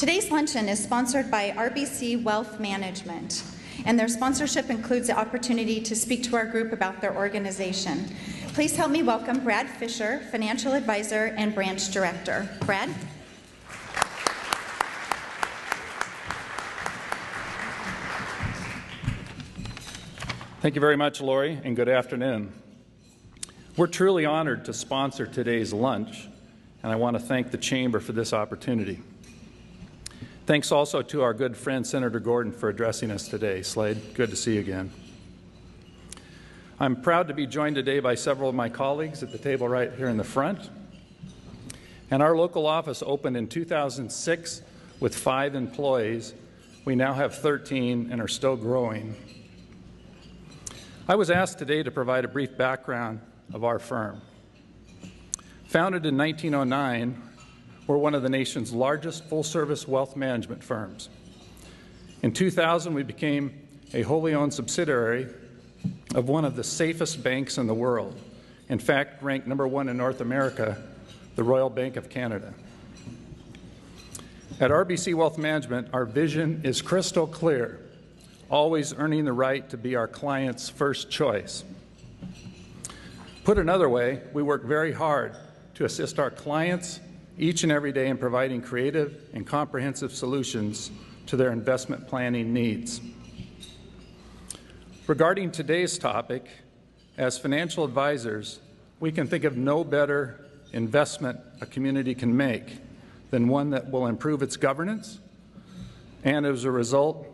Today's luncheon is sponsored by RBC Wealth Management, and their sponsorship includes the opportunity to speak to our group about their organization. Please help me welcome Brad Fisher, Financial Advisor and Branch Director. Brad? Thank you very much, Lori, and good afternoon. We're truly honored to sponsor today's lunch, and I want to thank the Chamber for this opportunity. Thanks also to our good friend, Senator Gorton, for addressing us today. Slade, good to see you again. I'm proud to be joined today by several of my colleagues at the table right here in the front. And our local office opened in 2006 with 5 employees. We now have 13 and are still growing. I was asked today to provide a brief background of our firm. Founded in 1909, we're one of the nation's largest full-service wealth management firms. In 2000, we became a wholly owned subsidiary of one of the safest banks in the world. In fact, ranked #1 in North America, the Royal Bank of Canada. At RBC Wealth Management, our vision is crystal clear: always earning the right to be our client's first choice. Put another way, we work very hard to assist our clients each and every day in providing creative and comprehensive solutions to their investment planning needs. Regarding today's topic, as financial advisors, we can think of no better investment a community can make than one that will improve its governance and, as a result,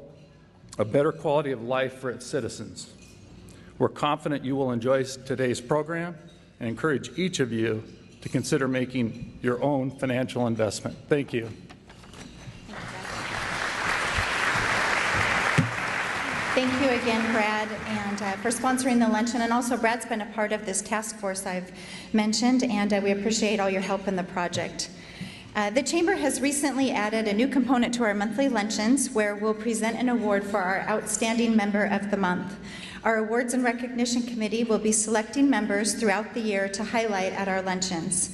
a better quality of life for its citizens. We're confident you will enjoy today's program and encourage each of you to consider making your own financial investment. Thank you. Thank you again, Brad, and for sponsoring the luncheon. And also, Brad's been a part of this task force I've mentioned, and we appreciate all your help in the project. The Chamber has recently added a new component to our monthly luncheons, where we'll present an award for our Outstanding Member of the Month. Our Awards and Recognition Committee will be selecting members throughout the year to highlight at our luncheons.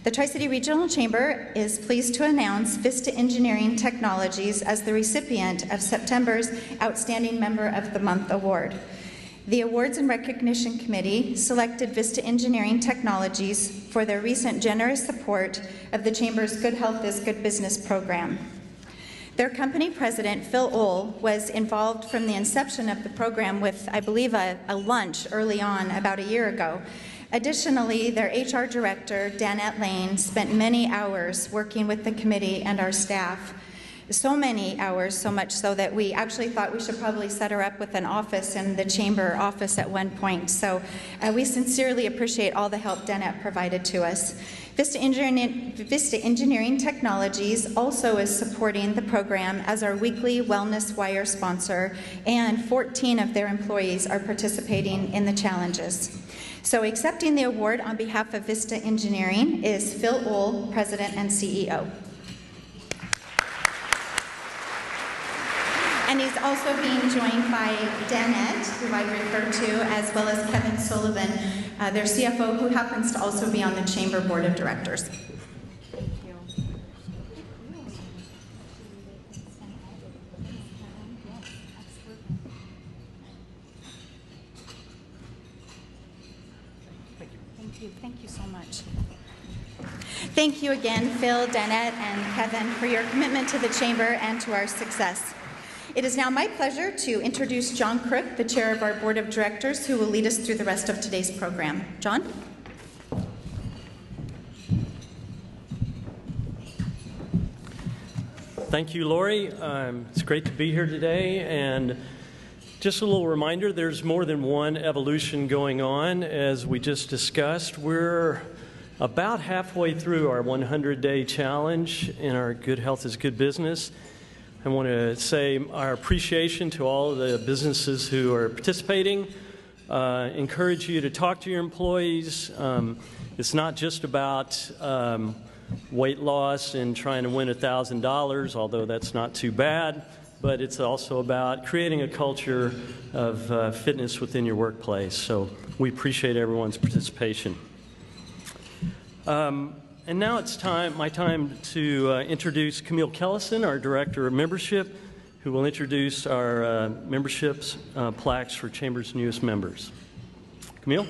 The Tri-City Regional Chamber is pleased to announce Vista Engineering Technologies as the recipient of September's Outstanding Member of the Month Award. The Awards and Recognition Committee selected Vista Engineering Technologies for their recent generous support of the Chamber's Good Health is Good Business program. Their company president, Phil Ohl, was involved from the inception of the program with, I believe, a lunch early on about a year ago. Additionally, their HR director, Danette Lane, spent many hours working with the committee and our staff. So many hours, so much so that we actually thought we should probably set her up with an office in the Chamber office at one point. So we sincerely appreciate all the help Danette provided to us. Vista Engineering Technologies also is supporting the program as our weekly Wellness Wire sponsor, and 14 of their employees are participating in the challenges. So accepting the award on behalf of Vista Engineering is Phil Ohl, President and CEO. And he's also being joined by Danette, who I referred to, as well as Kevin Sullivan, their CFO, who happens to also be on the Chamber Board of Directors. Thank you so much. Thank you again, Phil, Danette, and Kevin, for your commitment to the Chamber and to our success. It is now my pleasure to introduce John Crook, the chair of our Board of Directors, who will lead us through the rest of today's program. John? Thank you, Lori. It's great to be here today. And just a little reminder, there's more than one evolution going on. As we just discussed, we're about halfway through our 100-day challenge in our Good Health is Good Business. I want to say our appreciation to all of the businesses who are participating. Encourage you to talk to your employees. It's not just about weight loss and trying to win $1,000, although that's not too bad, but it's also about creating a culture of fitness within your workplace. So we appreciate everyone's participation. And now it's my time to introduce Camille Kellison, our Director of Membership, who will introduce our memberships plaques for Chamber's newest members. Camille?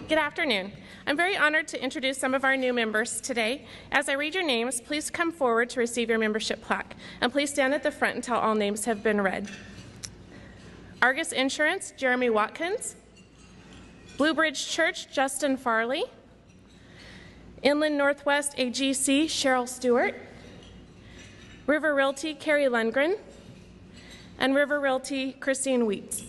Good afternoon. I'm very honored to introduce some of our new members today. As I read your names, please come forward to receive your membership plaque, and please stand at the front until all names have been read. Argus Insurance, Jeremy Watkins. Blue Bridge Church, Justin Farley. Inland Northwest AGC, Cheryl Stewart. River Realty, Carrie Lundgren. And River Realty, Christine Wheats.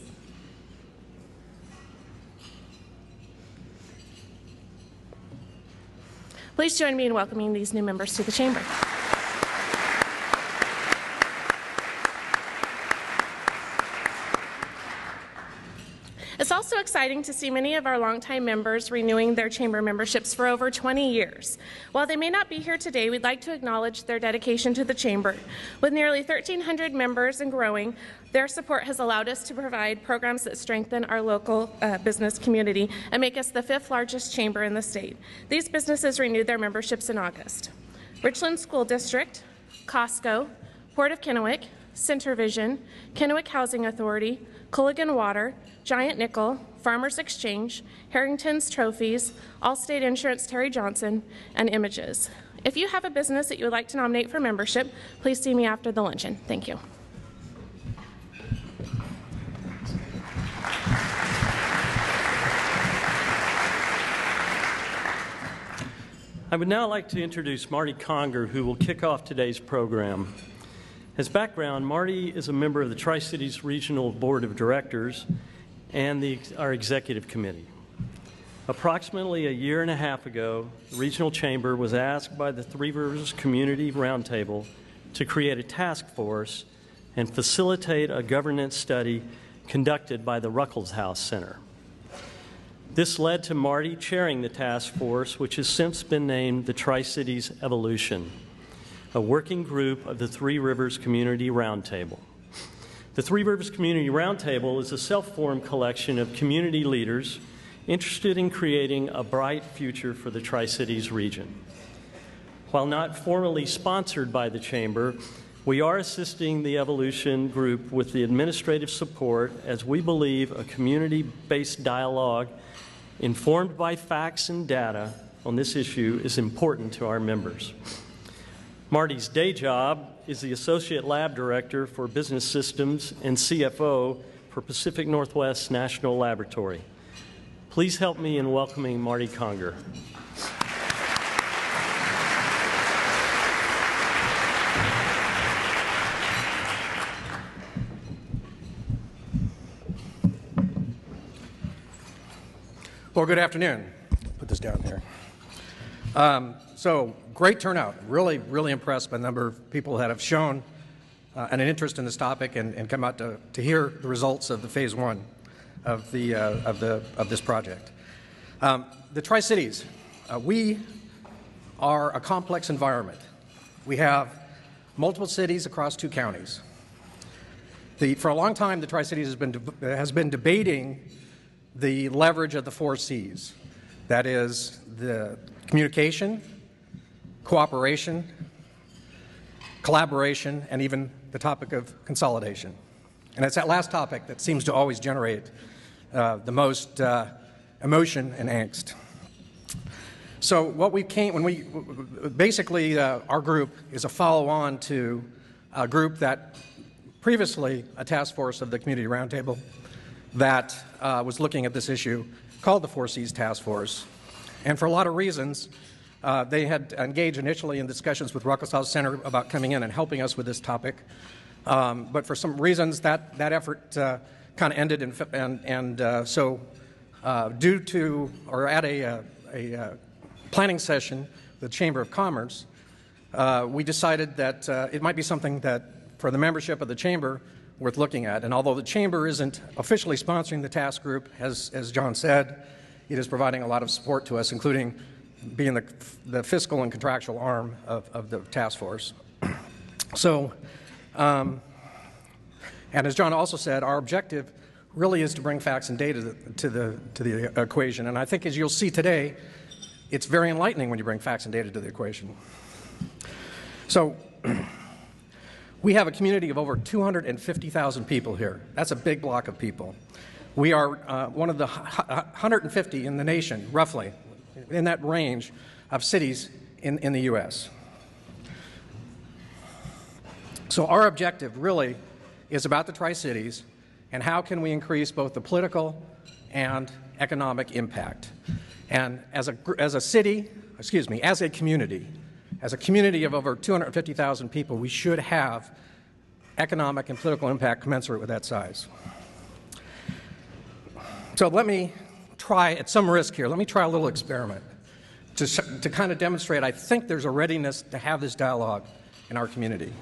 Please join me in welcoming these new members to the Chamber. It's also exciting to see many of our longtime members renewing their Chamber memberships for over 20 years. While they may not be here today, we'd like to acknowledge their dedication to the Chamber. With nearly 1,300 members and growing, their support has allowed us to provide programs that strengthen our local business community and make us the 5th largest chamber in the state. These businesses renewed their memberships in August. Richland School District, Costco, Port of Kennewick, Center Vision, Kennewick Housing Authority, Culligan Water, Giant Nickel, Farmers Exchange, Harrington's Trophies, Allstate Insurance Terry Johnson, and Images. If you have a business that you would like to nominate for membership, please see me after the luncheon. Thank you. I would now like to introduce Marty Conger, who will kick off today's program. As background, Marty is a member of the Tri-Cities Regional Board of Directors and our Executive Committee. Approximately a year and a half ago, the Regional Chamber was asked by the Three Rivers Community Roundtable to create a task force and facilitate a governance study conducted by the Ruckelshaus Center. This led to Marty chairing the task force, which has since been named the Tri-Cities Evolution, a working group of the Three Rivers Community Roundtable. The Three Rivers Community Roundtable is a self-formed collection of community leaders interested in creating a bright future for the Tri-Cities region. While not formally sponsored by the Chamber, we are assisting the Evolution group with the administrative support as we believe a community-based dialogue informed by facts and data on this issue is important to our members. Marty's day job is the Associate Lab Director for Business Systems and CFO for Pacific Northwest National Laboratory. Please help me in welcoming Marty Conger. Well, good afternoon. Put this down here. So great turnout. Really impressed by the number of people that have shown an interest in this topic and come out to hear the results of the phase one of this project. The Tri-Cities, we are a complex environment. We have multiple cities across 2 counties. For a long time, the Tri-Cities has been debating the leverage of the 4 C's. That is the communication, cooperation, collaboration, and even the topic of consolidation. And it's that last topic that seems to always generate the most emotion and angst. So what we basically our group is a follow-on to a group that previously a task force of the Community Roundtable that was looking at this issue called the 4 C's Task Force. And for a lot of reasons, they had engaged initially in discussions with Ruckelshaus Center about coming in and helping us with this topic. But for some reasons, that effort kind of ended, so due to, or at a planning session, the Chamber of Commerce, we decided that it might be something that, for the membership of the Chamber, worth looking at. And although the Chamber isn't officially sponsoring the task group, as John said, it is providing a lot of support to us, including being the fiscal and contractual arm of the task force. So, and as John also said, our objective really is to bring facts and data to the equation. And I think, as you'll see today, it's very enlightening when you bring facts and data to the equation. So we have a community of over 250,000 people here. That's a big block of people. We are one of the 150 in the nation, roughly, in that range of cities in the U.S. So our objective really is about the Tri-Cities and how can we increase both the political and economic impact. And as a community of over 250,000 people, we should have economic and political impact commensurate with that size. So let me try, at some risk here, let me try a little experiment to kind of demonstrate I think there's a readiness to have this dialogue in our community.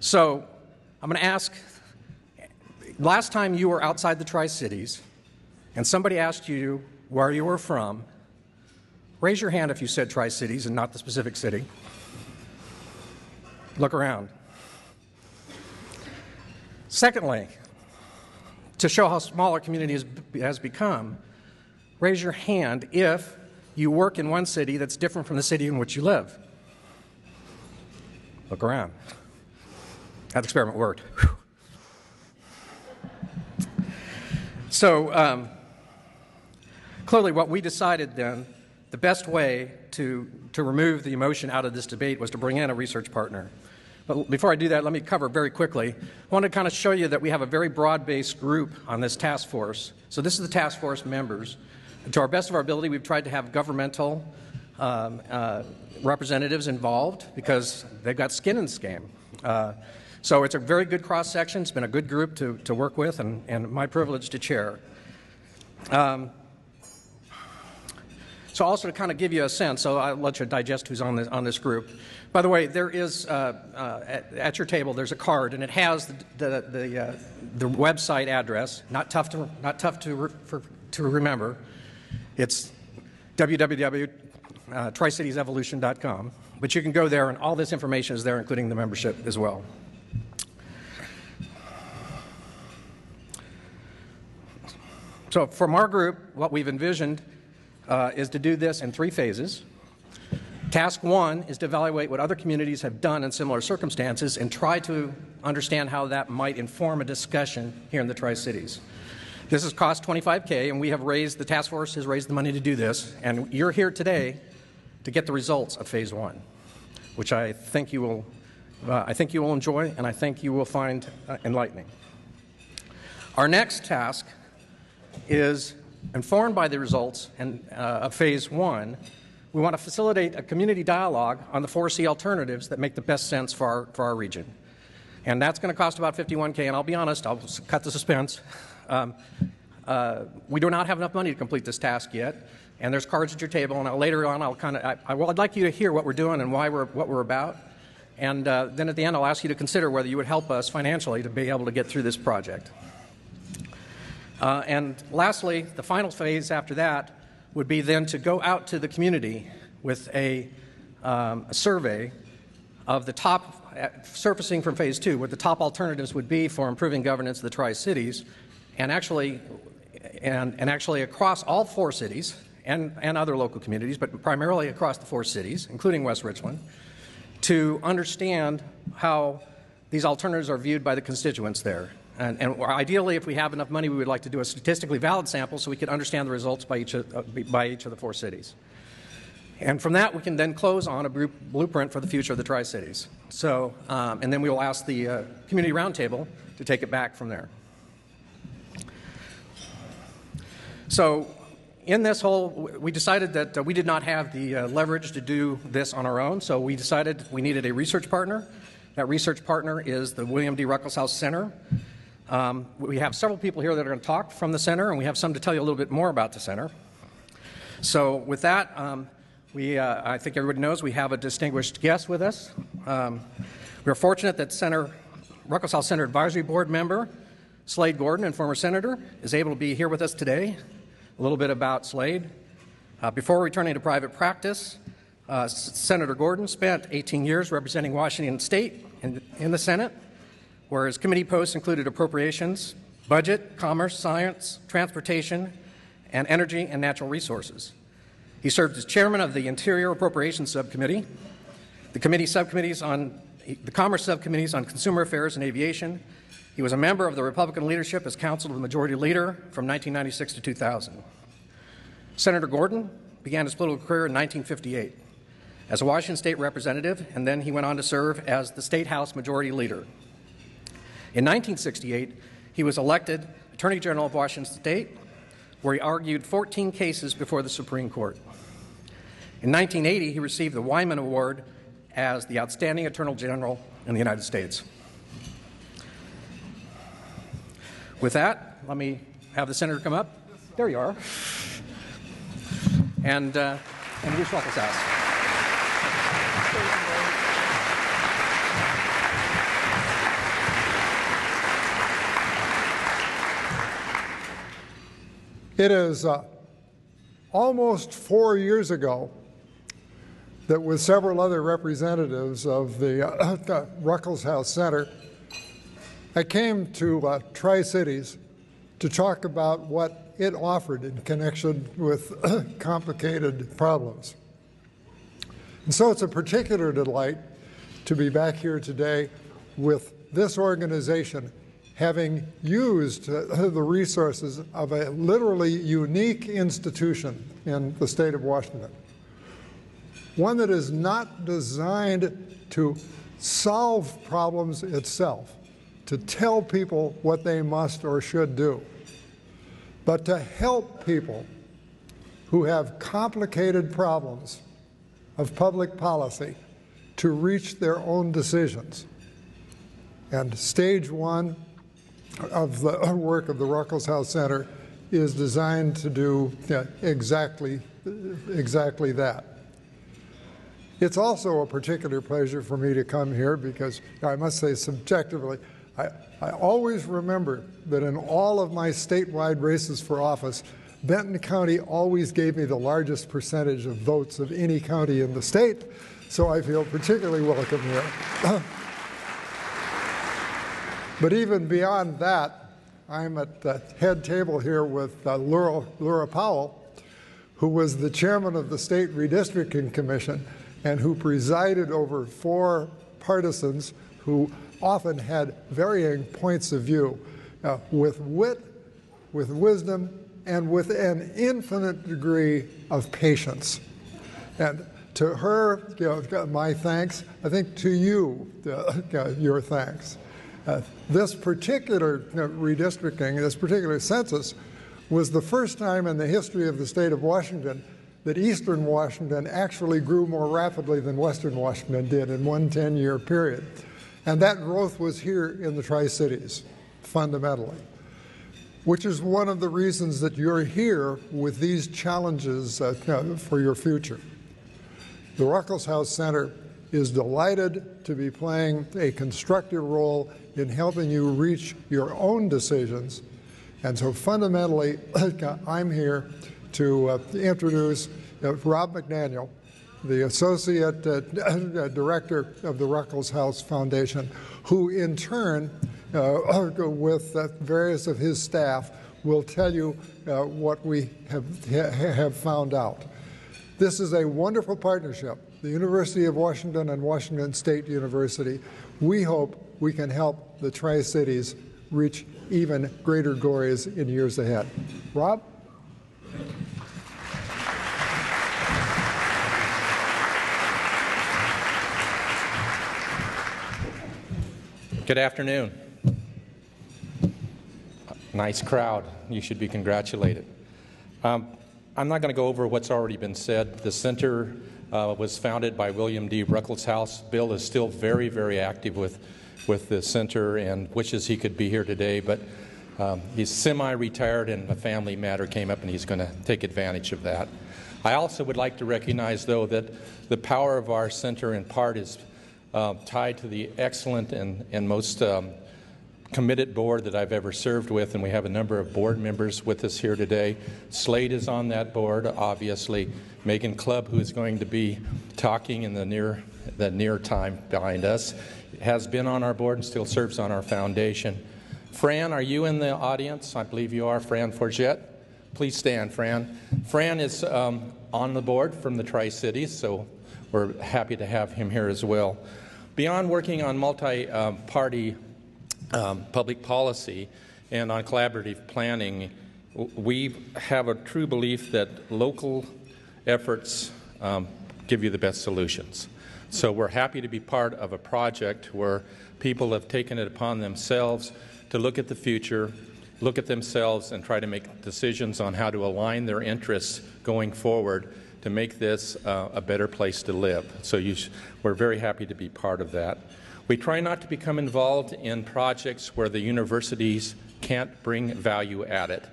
So I'm going to ask, last time you were outside the Tri-Cities and somebody asked you where you were from, raise your hand if you said Tri-Cities and not the specific city. Look around. Secondly, to show how small our community has become, raise your hand if you work in one city that's different from the city in which you live. Look around. That experiment worked. Whew. So clearly what we decided then, the best way to remove the emotion out of this debate was to bring in a research partner. But before I do that, let me cover very quickly. I want to kind of show you that we have a very broad-based group on this task force. So this is the task force members. And to our best of our ability, we've tried to have governmental representatives involved because they've got skin in this game. So it's a very good cross-section. It's been a good group to work with and my privilege to chair. So also to kind of give you a sense, so I'll let you digest who's on this group. By the way, there is at your table there's a card, and it has the website address. Not tough to remember. It's www.tricitiesevolution.com. But you can go there, and all this information is there, including the membership as well. So from our group, what we've envisioned is to do this in 3 phases. Task 1 is to evaluate what other communities have done in similar circumstances and try to understand how that might inform a discussion here in the Tri-Cities. This has cost $25K, and the task force has raised the money to do this, and you're here today to get the results of phase 1, which I think you will enjoy, and I think you will find enlightening. Our next task is, informed by the results of phase 1, we want to facilitate a community dialogue on the 4C alternatives that make the best sense for our region. And that's going to cost about $51K, and I'll be honest, I'll cut the suspense. We do not have enough money to complete this task yet, and there's cards at your table, and later on I'd like you to hear what we're doing and what we're about, and then at the end I'll ask you to consider whether you would help us financially to be able to get through this project. And lastly, the final phase after that would be then to go out to the community with a survey of the top, surfacing from phase 2, what the top alternatives would be for improving governance of the Tri-Cities, and actually across all 4 cities and other local communities, but primarily across the 4 cities, including West Richland, to understand how these alternatives are viewed by the constituents there. And ideally, if we have enough money, we would like to do a statistically valid sample so we could understand the results by each of the 4 cities. And from that, we can then close on a blueprint for the future of the Tri-Cities. So, and then we will ask the Community Roundtable to take it back from there. So in this we decided that we did not have the leverage to do this on our own, so we decided we needed a research partner. That research partner is the William D. Ruckelshaus Center. We have several people here that are going to talk from the center, and we have some to tell you a little bit more about the center. So with that, I think everybody knows we have a distinguished guest with us. We're fortunate that Ruckelshaus Center Advisory Board member Slade Gorton, and former senator, is able to be here with us today. A little bit about Slade. Before returning to private practice, Senator Gorton spent 18 years representing Washington State in the Senate, where his committee posts included appropriations, budget, commerce, science, transportation, and energy and natural resources. He served as chairman of the Interior Appropriations Subcommittee, the Commerce Subcommittees on Consumer Affairs and Aviation. He was a member of the Republican leadership as counsel to the Majority Leader from 1996 to 2000. Senator Gorton began his political career in 1958 as a Washington State representative, and then he went on to serve as the State House Majority Leader. In 1968, he was elected Attorney General of Washington State, where he argued 14 cases before the Supreme Court. In 1980, he received the Wyman Award as the Outstanding Attorney General in the United States. With that, let me have the Senator come up. There you are. And introduce Ruckelshaus. It is almost 4 years ago that with several other representatives of the Ruckelshaus Center, I came to Tri-Cities to talk about what it offered in connection with complicated problems. And so it's a particular delight to be back here today with this organization having used the resources of a literally unique institution in the state of Washington. One that is not designed to solve problems itself, to tell people what they must or should do, but to help people who have complicated problems of public policy to reach their own decisions. And stage one of the work of the Ruckelshaus Center is designed to do exactly that. It's also a particular pleasure for me to come here because I must say subjectively, I always remember that in all of my statewide races for office, Benton County always gave me the largest percentage of votes of any county in the state, so I feel particularly welcome here. But even beyond that, I'm at the head table here with Laura Powell, who was the chairman of the State Redistricting Commission and who presided over 4 partisans who often had varying points of view, with wit, with wisdom, and with an infinite degree of patience. And to her, my thanks. I think to you, your thanks. This particular redistricting, this particular census, was the first time in the history of the state of Washington that Eastern Washington actually grew more rapidly than Western Washington did in one 10-year period. And that growth was here in the Tri-Cities, fundamentally, which is one of the reasons that you're here with these challenges for your future. The Ruckelshaus Center is delighted to be playing a constructive role in helping you reach your own decisions. And so fundamentally, I'm here to introduce Rob McDaniel, the Associate Director of the Ruckelshaus Foundation, who in turn, with various of his staff, will tell you what we have found out. This is a wonderful partnership. The University of Washington and Washington State University. We hope we can help the Tri-Cities reach even greater glories in years ahead. Rob? Good afternoon. Nice crowd. You should be congratulated. I'm not going to go over what's already been said. The center was founded by William D. Ruckelshaus. Bill is still very, very active with the center and wishes he could be here today, but he's semi-retired and a family matter came up and he's going to take advantage of that. I also would like to recognize, though, that the power of our center in part is tied to the excellent and most committed board that I've ever served with, and we have a number of board members with us here today. Slade is on that board, obviously. Megan Clubb, who is going to be talking in the near time behind us, has been on our board and still serves on our foundation. Fran, are you in the audience? I believe you are. Fran Forget. Please stand, Fran. Fran is on the board from the Tri-Cities, so we're happy to have him here as well. Beyond working on multi-party public policy and on collaborative planning, we have a true belief that local efforts give you the best solutions. So we're happy to be part of a project where people have taken it upon themselves to look at the future, look at themselves, and try to make decisions on how to align their interests going forward to make this a better place to live. So we're very happy to be part of that. We try not to become involved in projects where the universities can't bring value added.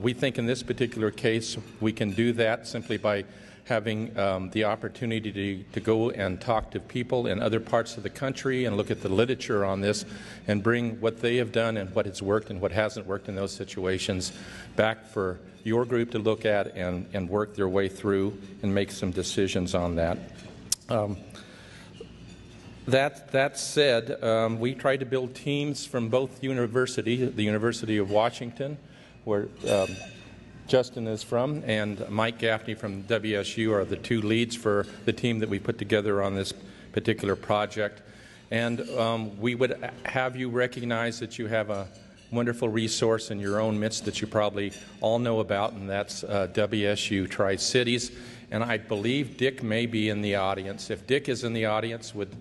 We think in this particular case we can do that simply by having the opportunity to go and talk to people in other parts of the country and look at the literature on this and bring what they have done and what has worked and what hasn't worked in those situations back for your group to look at and work their way through and make some decisions on that. That said, we try to build teams from both universities, the University of Washington, where Justin is from, and Mike Gaffney from WSU are the two leads for the team that we put together on this particular project. And we would have you recognize that you have a wonderful resource in your own midst that you probably all know about, and that's WSU Tri-Cities. And I believe Dick may be in the audience. If Dick is in the audience, would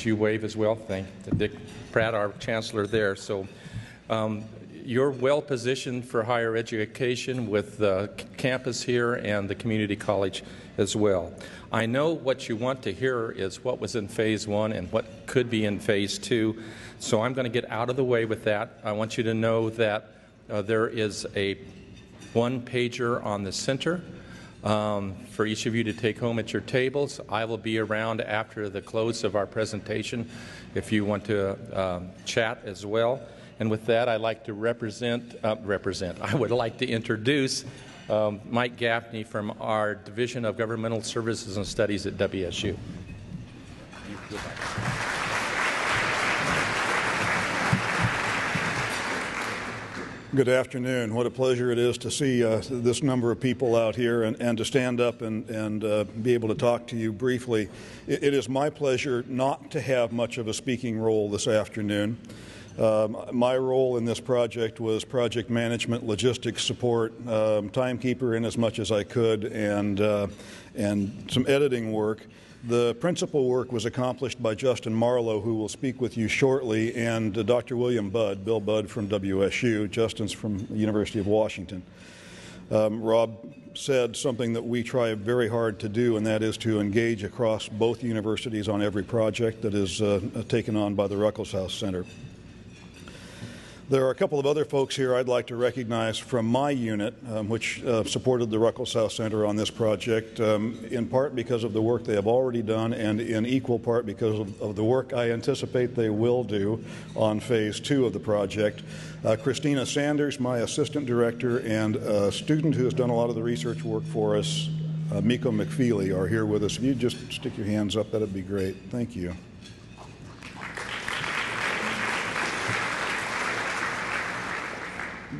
you wave as well? Thank Dick Pratt, our chancellor there. So you're well positioned for higher education with the campus here and the community college as well. I know what you want to hear is what was in Phase 1 and what could be in Phase 2, so I'm going to get out of the way with that. I want you to know that there is a one-pager on the center for each of you to take home at your tables. I will be around after the close of our presentation if you want to chat as well. And with that, I'd like to I would like to introduce Mike Gaffney from our Division of Governmental Services and Studies at WSU. Good afternoon. What a pleasure it is to see this number of people out here and to stand up and be able to talk to you briefly. It is my pleasure not to have much of a speaking role this afternoon. My role in this project was project management, logistics support, timekeeper in as much as I could, and some editing work. The principal work was accomplished by Justin Marlowe, who will speak with you shortly, and Dr. William Budd, Bill Budd from WSU. Justin's from the University of Washington. Rob said something that we try very hard to do, and that is to engage across both universities on every project that is taken on by the Ruckelshaus Center. There are a couple of other folks here I'd like to recognize from my unit, which supported the Ruckelshaus Center on this project, in part because of the work they have already done and in equal part because of the work I anticipate they will do on Phase 2 of the project. Christina Sanders, my assistant director, and a student who has done a lot of the research work for us, Miko McFeely, are here with us. If you just stick your hands up, that would be great. Thank you.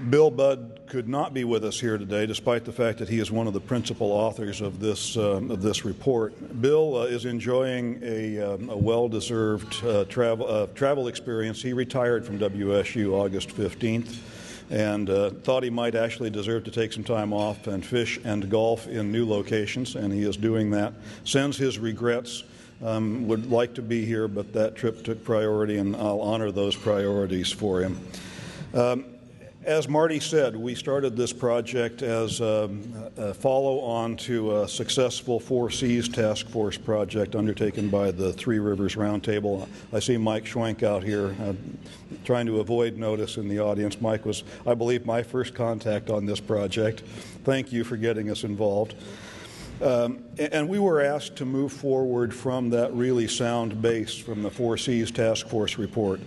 Bill Budd could not be with us here today, despite the fact that he is one of the principal authors of this report. Bill is enjoying a well-deserved travel experience. He retired from WSU August 15th and thought he might actually deserve to take some time off and fish and golf in new locations, and he is doing that. Sends his regrets. Would like to be here, but that trip took priority, and I'll honor those priorities for him. As Marty said, we started this project as a follow-on to a successful 4Cs task force project undertaken by the Three Rivers Roundtable. I see Mike Schwenk out here trying to avoid notice in the audience. Mike was, I believe, my first contact on this project. Thank you for getting us involved. And we were asked to move forward from that really sound base from the 4Cs task force report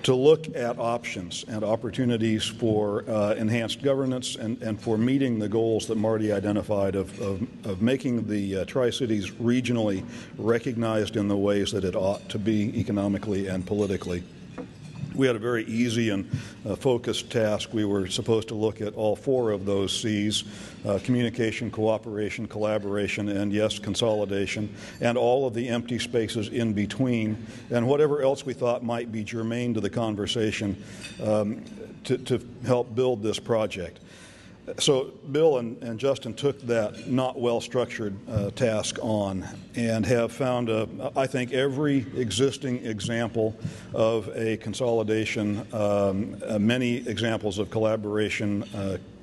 to look at options and opportunities for enhanced governance and for meeting the goals that Marty identified of making the Tri-Cities regionally recognized in the ways that it ought to be economically and politically. We had a very easy and focused task. We were supposed to look at all 4 of those C's, communication, cooperation, collaboration, and yes, consolidation, and all of the empty spaces in between, and whatever else we thought might be germane to the conversation to help build this project. So Bill and Justin took that not well-structured task on and have found, I think, every existing example of a consolidation, many examples of collaboration,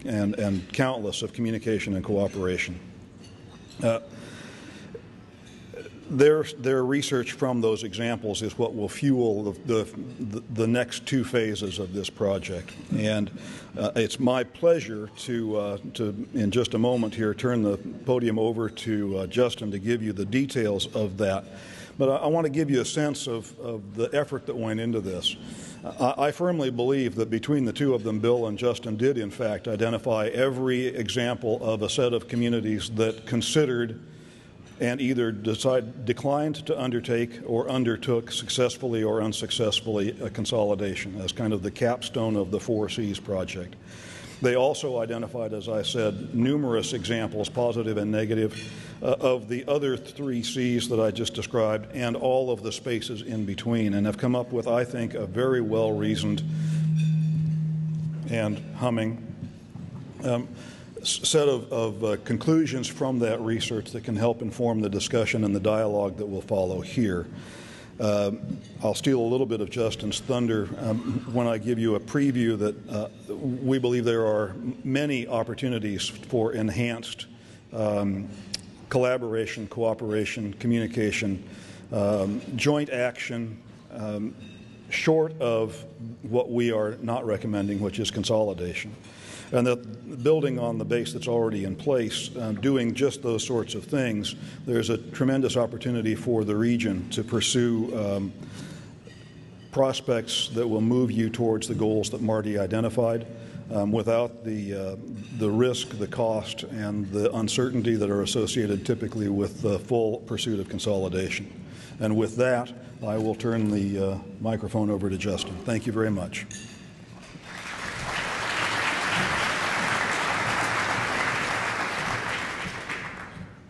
and countless of communication and cooperation. Their research from those examples is what will fuel the next 2 phases of this project. And it's my pleasure to in just a moment here, turn the podium over to Justin to give you the details of that. But I want to give you a sense of the effort that went into this. I firmly believe that between the 2 of them, Bill and Justin did, in fact, identify every example of a set of communities that considered and either declined to undertake or undertook successfully or unsuccessfully a consolidation as kind of the capstone of the 4 C's project. They also identified, as I said, numerous examples, positive and negative, of the other 3 C's that I just described and all of the spaces in between, and have come up with, I think, a very well-reasoned and humming set of conclusions from that research that can help inform the discussion and the dialogue that will follow here. I'll steal a little bit of Justin's thunder when I give you a preview that we believe there are many opportunities for enhanced collaboration, cooperation, communication, joint action, short of what we are not recommending, which is consolidation. And that building on the base that's already in place, doing just those sorts of things, there's a tremendous opportunity for the region to pursue prospects that will move you towards the goals that Marty identified without the risk, the cost, and the uncertainty that are associated typically with the full pursuit of consolidation. And with that, I will turn the microphone over to Justin. Thank you very much.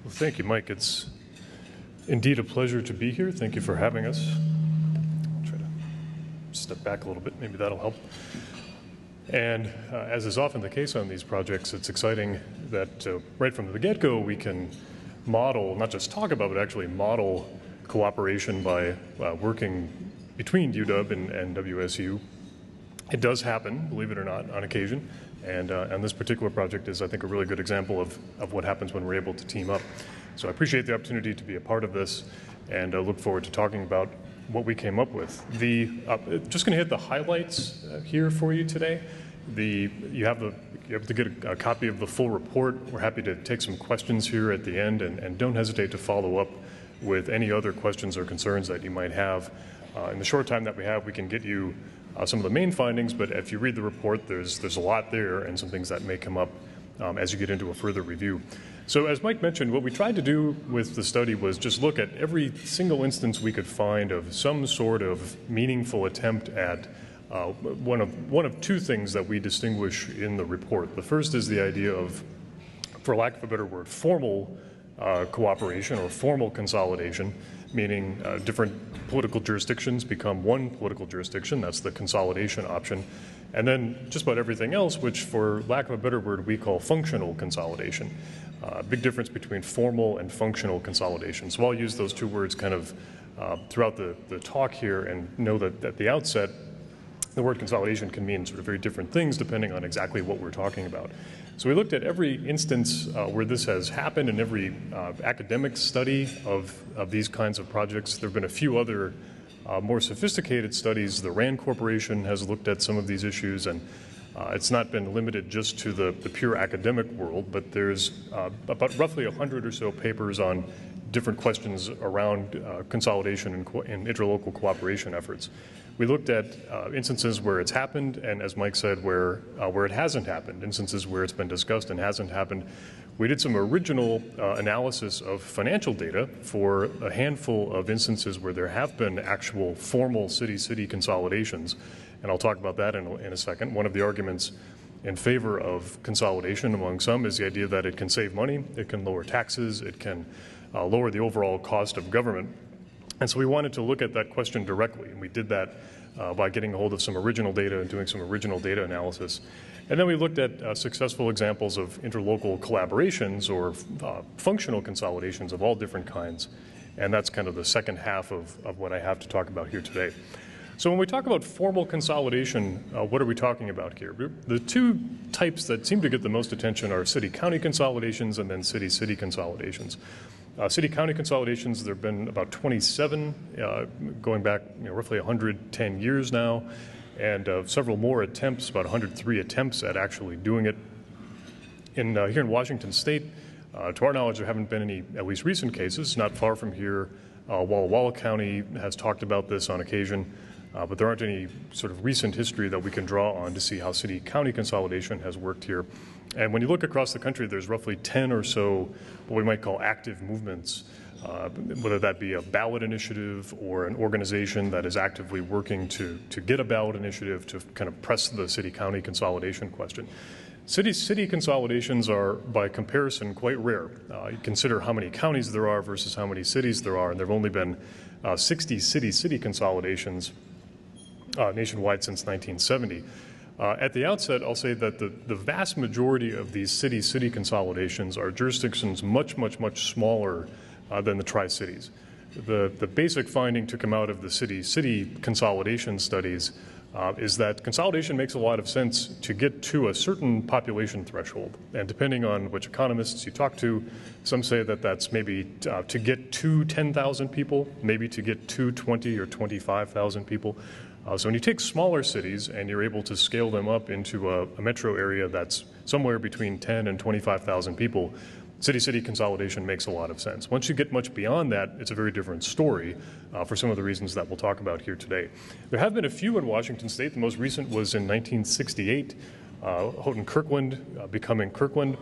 Thank you, Mike. It's indeed a pleasure to be here. Thank you for having us. I'll try to step back a little bit. Maybe that'll help. And as is often the case on these projects, it's exciting that right from the get-go we can model, not just talk about, but actually model cooperation by working between UW and WSU. It does happen, believe it or not, on occasion. And this particular project is, I think, a really good example of what happens when we're able to team up. So I appreciate the opportunity to be a part of this, and look forward to talking about what we came up with. Just going to hit the highlights here for you today. You have to get a copy of the full report. We're happy to take some questions here at the end, and don't hesitate to follow up with any other questions or concerns that you might have. In the short time that we have, we can get you some of the main findings, but if you read the report, there's a lot there and some things that may come up as you get into a further review. So as Mike mentioned, what we tried to do with the study was just look at every single instance we could find of some sort of meaningful attempt at one of 2 things that we distinguish in the report. The first is the idea of, for lack of a better word, formal cooperation or formal consolidation, meaning different political jurisdictions become one political jurisdiction. That's the consolidation option. And then just about everything else, which for lack of a better word, we call functional consolidation. Big difference between formal and functional consolidation. So I'll use those 2 words kind of throughout the talk here, and know that at the outset, the word consolidation can mean sort of very different things depending on exactly what we're talking about. So we looked at every instance where this has happened in every academic study of these kinds of projects. There have been a few other more sophisticated studies. The RAND Corporation has looked at some of these issues, and it's not been limited just to the pure academic world, but there's about roughly 100 or so papers on different questions around consolidation and interlocal cooperation efforts. We looked at instances where it's happened, and as Mike said, where it hasn't happened, instances where it's been discussed and hasn't happened. We did some original analysis of financial data for a handful of instances where there have been actual formal city-city consolidations, and I'll talk about that in a second. One of the arguments in favor of consolidation among some is the idea that it can save money, it can lower taxes, it can lower the overall cost of government. And so we wanted to look at that question directly, and we did that by getting a hold of some original data and doing some original data analysis. And then we looked at successful examples of interlocal collaborations or functional consolidations of all different kinds. And that's kind of the second half of what I have to talk about here today. So when we talk about formal consolidation, what are we talking about here? The two types that seem to get the most attention are city-county consolidations and then city-city consolidations. City-county consolidations, there have been about 27 going back roughly 110 years now, and several more attempts, about 103 attempts at actually doing it. Here in Washington State, to our knowledge, there haven't been any, at least recent cases. Not far from here, Walla Walla County has talked about this on occasion, but there aren't any sort of recent history that we can draw on to see how city-county consolidation has worked here. And when you look across the country, there's roughly 10 or so what we might call active movements, whether that be a ballot initiative or an organization that is actively working to get a ballot initiative to kind of press the city-county consolidation question. City consolidations are, by comparison, quite rare. You consider how many counties there are versus how many cities there are, and there have only been 60 city-city consolidations nationwide since 1970. At the outset, I'll say that the vast majority of these city-city consolidations are jurisdictions much smaller than the Tri-Cities. The basic finding to come out of the city-city consolidation studies is that consolidation makes a lot of sense to get to a certain population threshold. And depending on which economists you talk to, some say that that's maybe to get to 10,000 people, maybe to get to 20 or 25,000 people. So when you take smaller cities and you're able to scale them up into a metro area that's somewhere between 10 and 25,000 people, city-city consolidation makes a lot of sense. Once you get much beyond that, it's a very different story for some of the reasons that we'll talk about here today. There have been a few in Washington State. The most recent was in 1968, Houghton-Kirkland becoming Kirkland.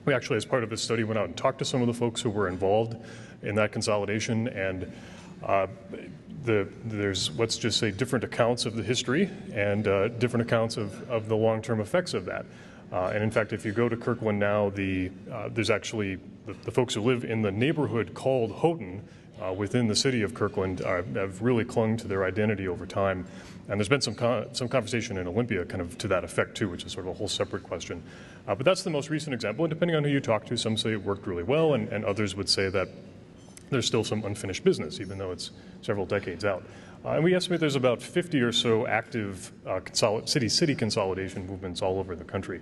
We actually, as part of this study, went out and talked to some of the folks who were involved in that consolidation, and there's, let's just say, different accounts of the history and different accounts of the long-term effects of that. And in fact, if you go to Kirkland now, there's actually the folks who live in the neighborhood called Houghton within the city of Kirkland have really clung to their identity over time. And there's been some conversation in Olympia kind of to that effect too, which is sort of a whole separate question. But that's the most recent example. And depending on who you talk to, some say it worked really well, and others would say that there's still some unfinished business, even though it's several decades out. And we estimate there's about 50 or so active city-city consolidation movements all over the country.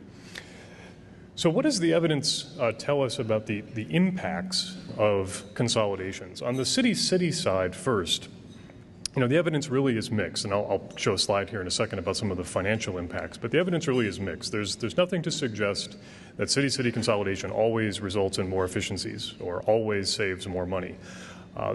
So what does the evidence tell us about the impacts of consolidations? On the city-city side first, the evidence really is mixed, and I'll show a slide here in a second about some of the financial impacts, but the evidence really is mixed. There's nothing to suggest that city-city consolidation always results in more efficiencies or always saves more money.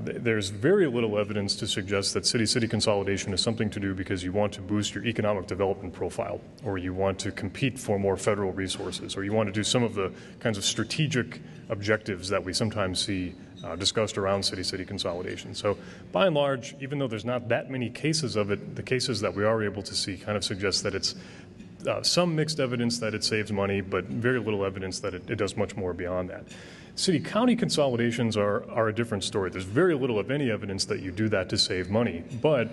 There's very little evidence to suggest that city-city consolidation is something to do because you want to boost your economic development profile, or you want to compete for more federal resources, or you want to do some of the kinds of strategic objectives that we sometimes see discussed around city-city consolidation. So by and large, even though there's not that many cases of it, the cases that we are able to see kind of suggest that it's some mixed evidence that it saves money, but very little evidence that it does much more beyond that. City-county consolidations are a different story. There's very little, if any, evidence that you do that to save money, but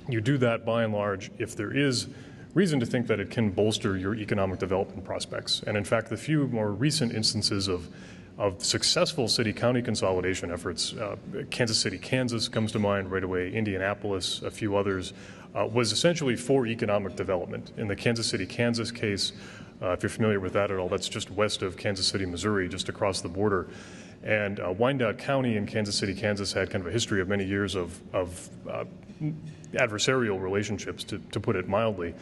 you do that by and large if there is reason to think that it can bolster your economic development prospects. And in fact, the few more recent instances of successful city-county consolidation efforts, Kansas City, Kansas comes to mind right away, Indianapolis, a few others, was essentially for economic development. In the Kansas City, Kansas case, if you're familiar with that at all, that's just west of Kansas City, Missouri, just across the border. And Wyandotte County in Kansas City, Kansas had kind of a history of many years of adversarial relationships, to put it mildly.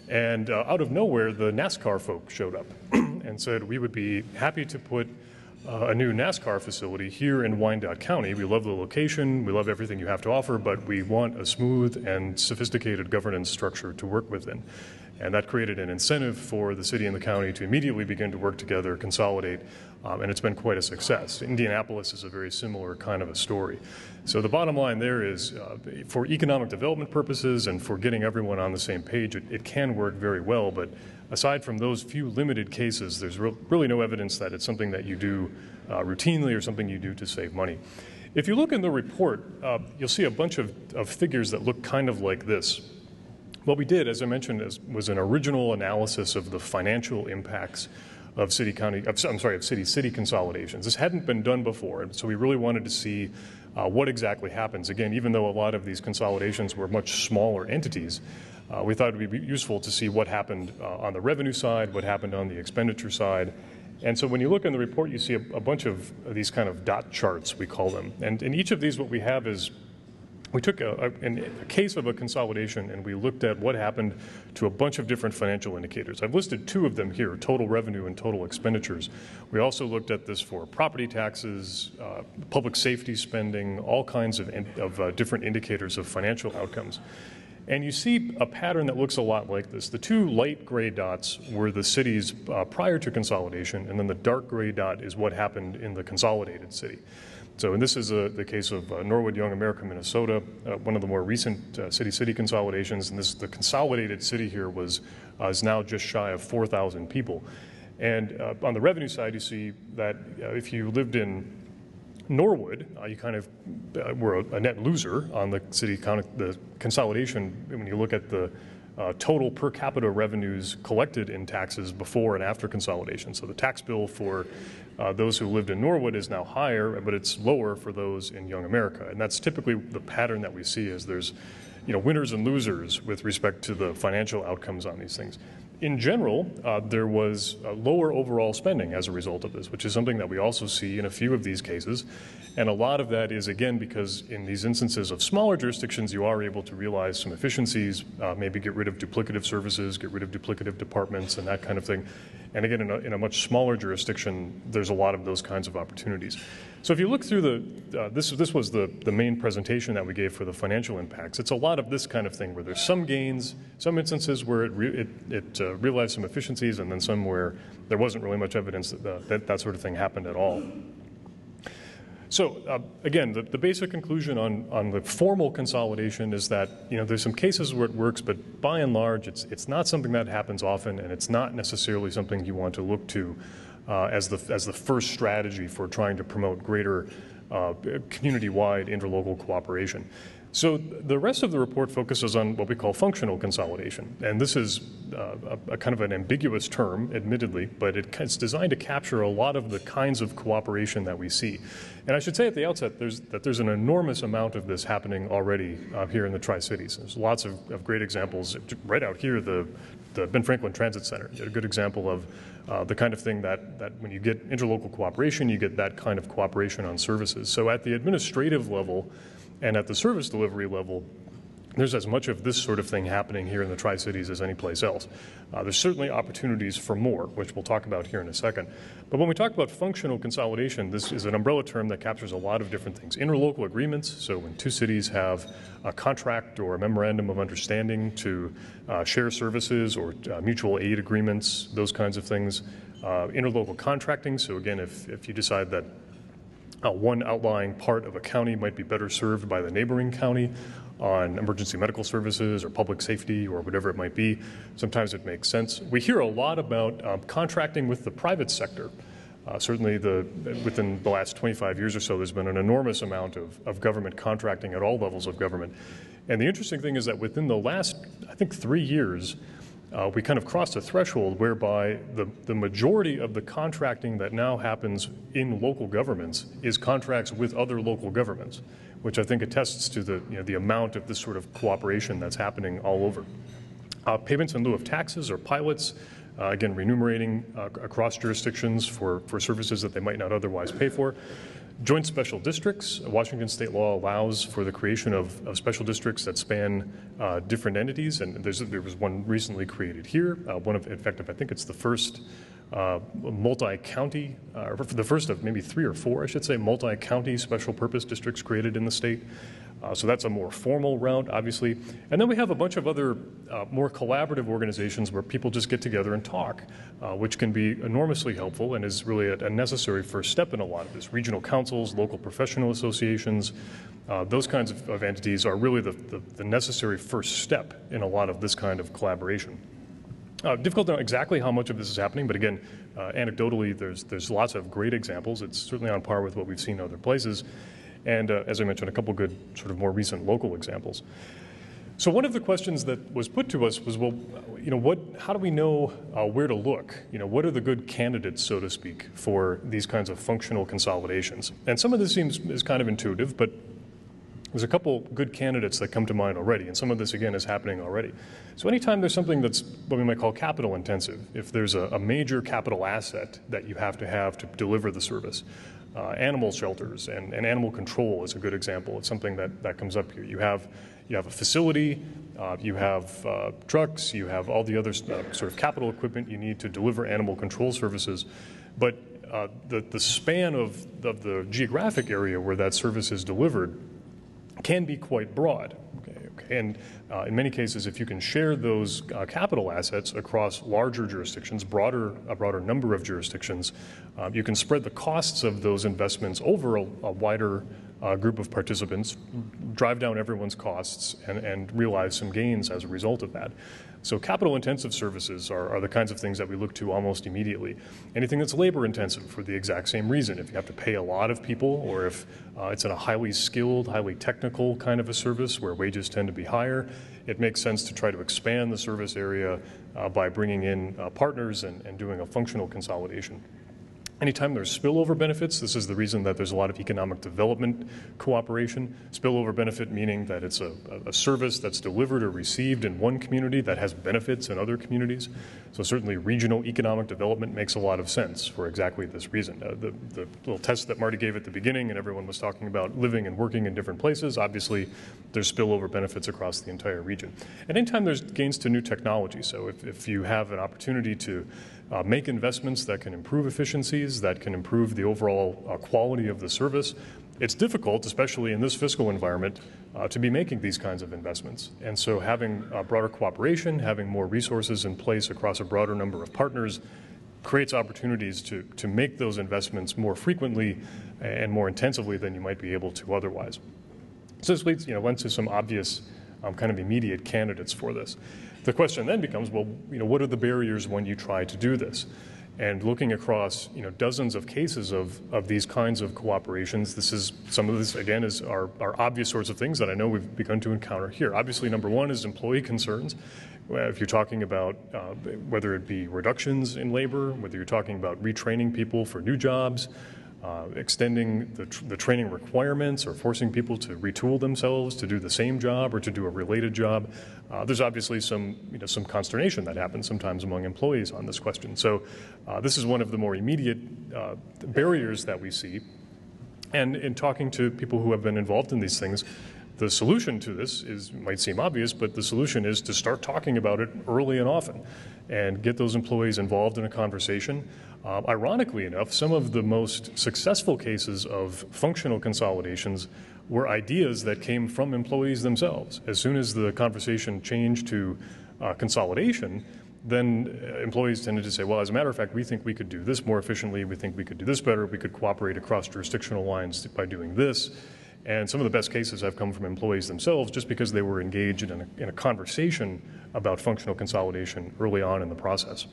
And out of nowhere, the NASCAR folk showed up and said, we would be happy to put a new NASCAR facility here in Wyandotte County. We love the location, we love everything you have to offer, but we want a smooth and sophisticated governance structure to work within. And that created an incentive for the city and the county to immediately begin to work together, consolidate, and it's been quite a success. Indianapolis is a very similar kind of a story. So the bottom line there is, for economic development purposes and for getting everyone on the same page, it can work very well, but aside from those few limited cases, there's really no evidence that it's something that you do routinely or something you do to save money. If you look in the report, you'll see a bunch of figures that look kind of like this. What we did, as I mentioned, was an original analysis of the financial impacts of city consolidations. This hadn't been done before, and so we really wanted to see what exactly happens. Again, even though a lot of these consolidations were much smaller entities, we thought it would be useful to see what happened on the revenue side, what happened on the expenditure side. And so when you look in the report, you see a bunch of these kind of dot charts, we call them. And in each of these, what we have is we took a case of a consolidation and we looked at what happened to a bunch of different financial indicators. I've listed two of them here, total revenue and total expenditures. We also looked at this for property taxes, public safety spending, all kinds of different indicators of financial outcomes. And you see a pattern that looks a lot like this. The two light gray dots were the cities prior to consolidation, and then the dark gray dot is what happened in the consolidated city. So, and this is the case of Norwood Young America, Minnesota, one of the more recent city-city consolidations. And the consolidated city here is now just shy of 4,000 people. And on the revenue side, you see that if you lived in Norwood, you kind of were a net loser on the the consolidation when you look at the total per capita revenues collected in taxes before and after consolidation. So the tax bill for those who lived in Norwood is now higher, but it's lower for those in Young America. And that's typically the pattern that we see is there's winners and losers with respect to the financial outcomes on these things. In general, there was lower overall spending as a result of this, which is something that we also see in a few of these cases. And a lot of that is, again, because in these instances of smaller jurisdictions, you are able to realize some efficiencies, maybe get rid of duplicative services, get rid of duplicative departments, and that kind of thing. And again, in a much smaller jurisdiction, there's a lot of those kinds of opportunities. So if you look through this was the main presentation that we gave for the financial impacts. It's a lot of this kind of thing where there's some gains, some instances where it realized some efficiencies, and then some where there wasn't really much evidence that sort of thing happened at all. So again, the basic conclusion on the formal consolidation is that there's some cases where it works, but by and large, it's not something that happens often, and it's not necessarily something you want to look to as the first strategy for trying to promote greater community-wide interlocal cooperation. So the rest of the report focuses on what we call functional consolidation. And this is a kind of an ambiguous term, admittedly, but it's designed to capture a lot of the kinds of cooperation that we see. And I should say at the outset that there's an enormous amount of this happening already here in the Tri-Cities. There's lots of great examples. Right out here, the Ben Franklin Transit Center, a good example of the kind of thing that when you get interlocal cooperation, you get that kind of cooperation on services. So at the administrative level, and at the service delivery level, there's as much of this sort of thing happening here in the Tri-Cities as any place else. There's certainly opportunities for more, which we'll talk about here in a second. But when we talk about functional consolidation, this is an umbrella term that captures a lot of different things. Interlocal agreements, so when two cities have a contract or a memorandum of understanding to share services or mutual aid agreements, those kinds of things. Interlocal contracting, so again, if you decide that one outlying part of a county might be better served by the neighboring county on emergency medical services or public safety or whatever it might be. Sometimes it makes sense. We hear a lot about contracting with the private sector. Certainly within the last 25 years or so, there's been an enormous amount of government contracting at all levels of government. And the interesting thing is that within the last, I think, 3 years, we kind of crossed a threshold whereby the majority of the contracting that now happens in local governments is contracts with other local governments, which I think attests to the amount of this sort of cooperation that's happening all over. Payments in lieu of taxes or pilots, again, remunerating across jurisdictions for services that they might not otherwise pay for. Joint special districts. Washington state law allows for the creation of special districts that span different entities, and there was one recently created here. In fact, I think it's the first multi-county, or the first of maybe 3 or 4, I should say, multi-county special purpose districts created in the state. So that's a more formal route, obviously. And then we have a bunch of other more collaborative organizations where people just get together and talk, which can be enormously helpful and is really a necessary first step in a lot of this. Regional councils, local professional associations, those kinds of entities are really the necessary first step in a lot of this kind of collaboration. Difficult to know exactly how much of this is happening, but again, anecdotally, there's lots of great examples. It's certainly on par with what we've seen in other places. And as I mentioned, a couple good sort of more recent local examples. So one of the questions that was put to us was, well, how do we know where to look? What are the good candidates, so to speak, for these kinds of functional consolidations? And some of this is kind of intuitive, but there's a couple good candidates that come to mind already, and some of this, again, is happening already. So anytime there's something that's what we might call capital intensive, if there's a major capital asset that you have to deliver the service, animal shelters and animal control is a good example of something that comes up here. You have a facility, you have trucks, you have all the other sort of capital equipment you need to deliver animal control services, but the span of the geographic area where that service is delivered can be quite broad. And in many cases, if you can share those capital assets across larger jurisdictions, a broader number of jurisdictions, you can spread the costs of those investments over a wider group of participants, drive down everyone's costs, and realize some gains as a result of that. So capital-intensive services are the kinds of things that we look to almost immediately. Anything that's labor-intensive for the exact same reason. If you have to pay a lot of people, or if it's in a highly skilled, highly technical kind of a service where wages tend to be higher, it makes sense to try to expand the service area by bringing in partners and doing a functional consolidation. Anytime there's spillover benefits, this is the reason that there's a lot of economic development cooperation. Spillover benefit meaning that it's a service that's delivered or received in one community that has benefits in other communities. So certainly regional economic development makes a lot of sense for exactly this reason. The little test that Marty gave at the beginning, and everyone was talking about living and working in different places, obviously there's spillover benefits across the entire region. And anytime there's gains to new technology, so if you have an opportunity to make investments that can improve efficiencies, that can improve the overall quality of the service. It's difficult, especially in this fiscal environment, to be making these kinds of investments. And so having broader cooperation, having more resources in place across a broader number of partners creates opportunities to make those investments more frequently and more intensively than you might be able to otherwise. So this leads, lends to some obvious kind of immediate candidates for this. The question then becomes, well, what are the barriers when you try to do this? And looking across, dozens of cases of these kinds of cooperations, some of this, again, are obvious sorts of things that I know we've begun to encounter here. Obviously, number one is employee concerns. If you're talking about whether it be reductions in labor, whether you're talking about retraining people for new jobs, extending the training requirements or forcing people to retool themselves to do the same job or to do a related job. There's obviously some consternation that happens sometimes among employees on this question. So this is one of the more immediate barriers that we see. And in talking to people who have been involved in these things, the solution to this might seem obvious, but the solution is to start talking about it early and often and get those employees involved in a conversation. Ironically enough, some of the most successful cases of functional consolidations were ideas that came from employees themselves. As soon as the conversation changed to consolidation, then employees tended to say, well, as a matter of fact, we think we could do this more efficiently, we think we could do this better, we could cooperate across jurisdictional lines by doing this. And some of the best cases have come from employees themselves just because they were engaged in a conversation about functional consolidation early on in the process.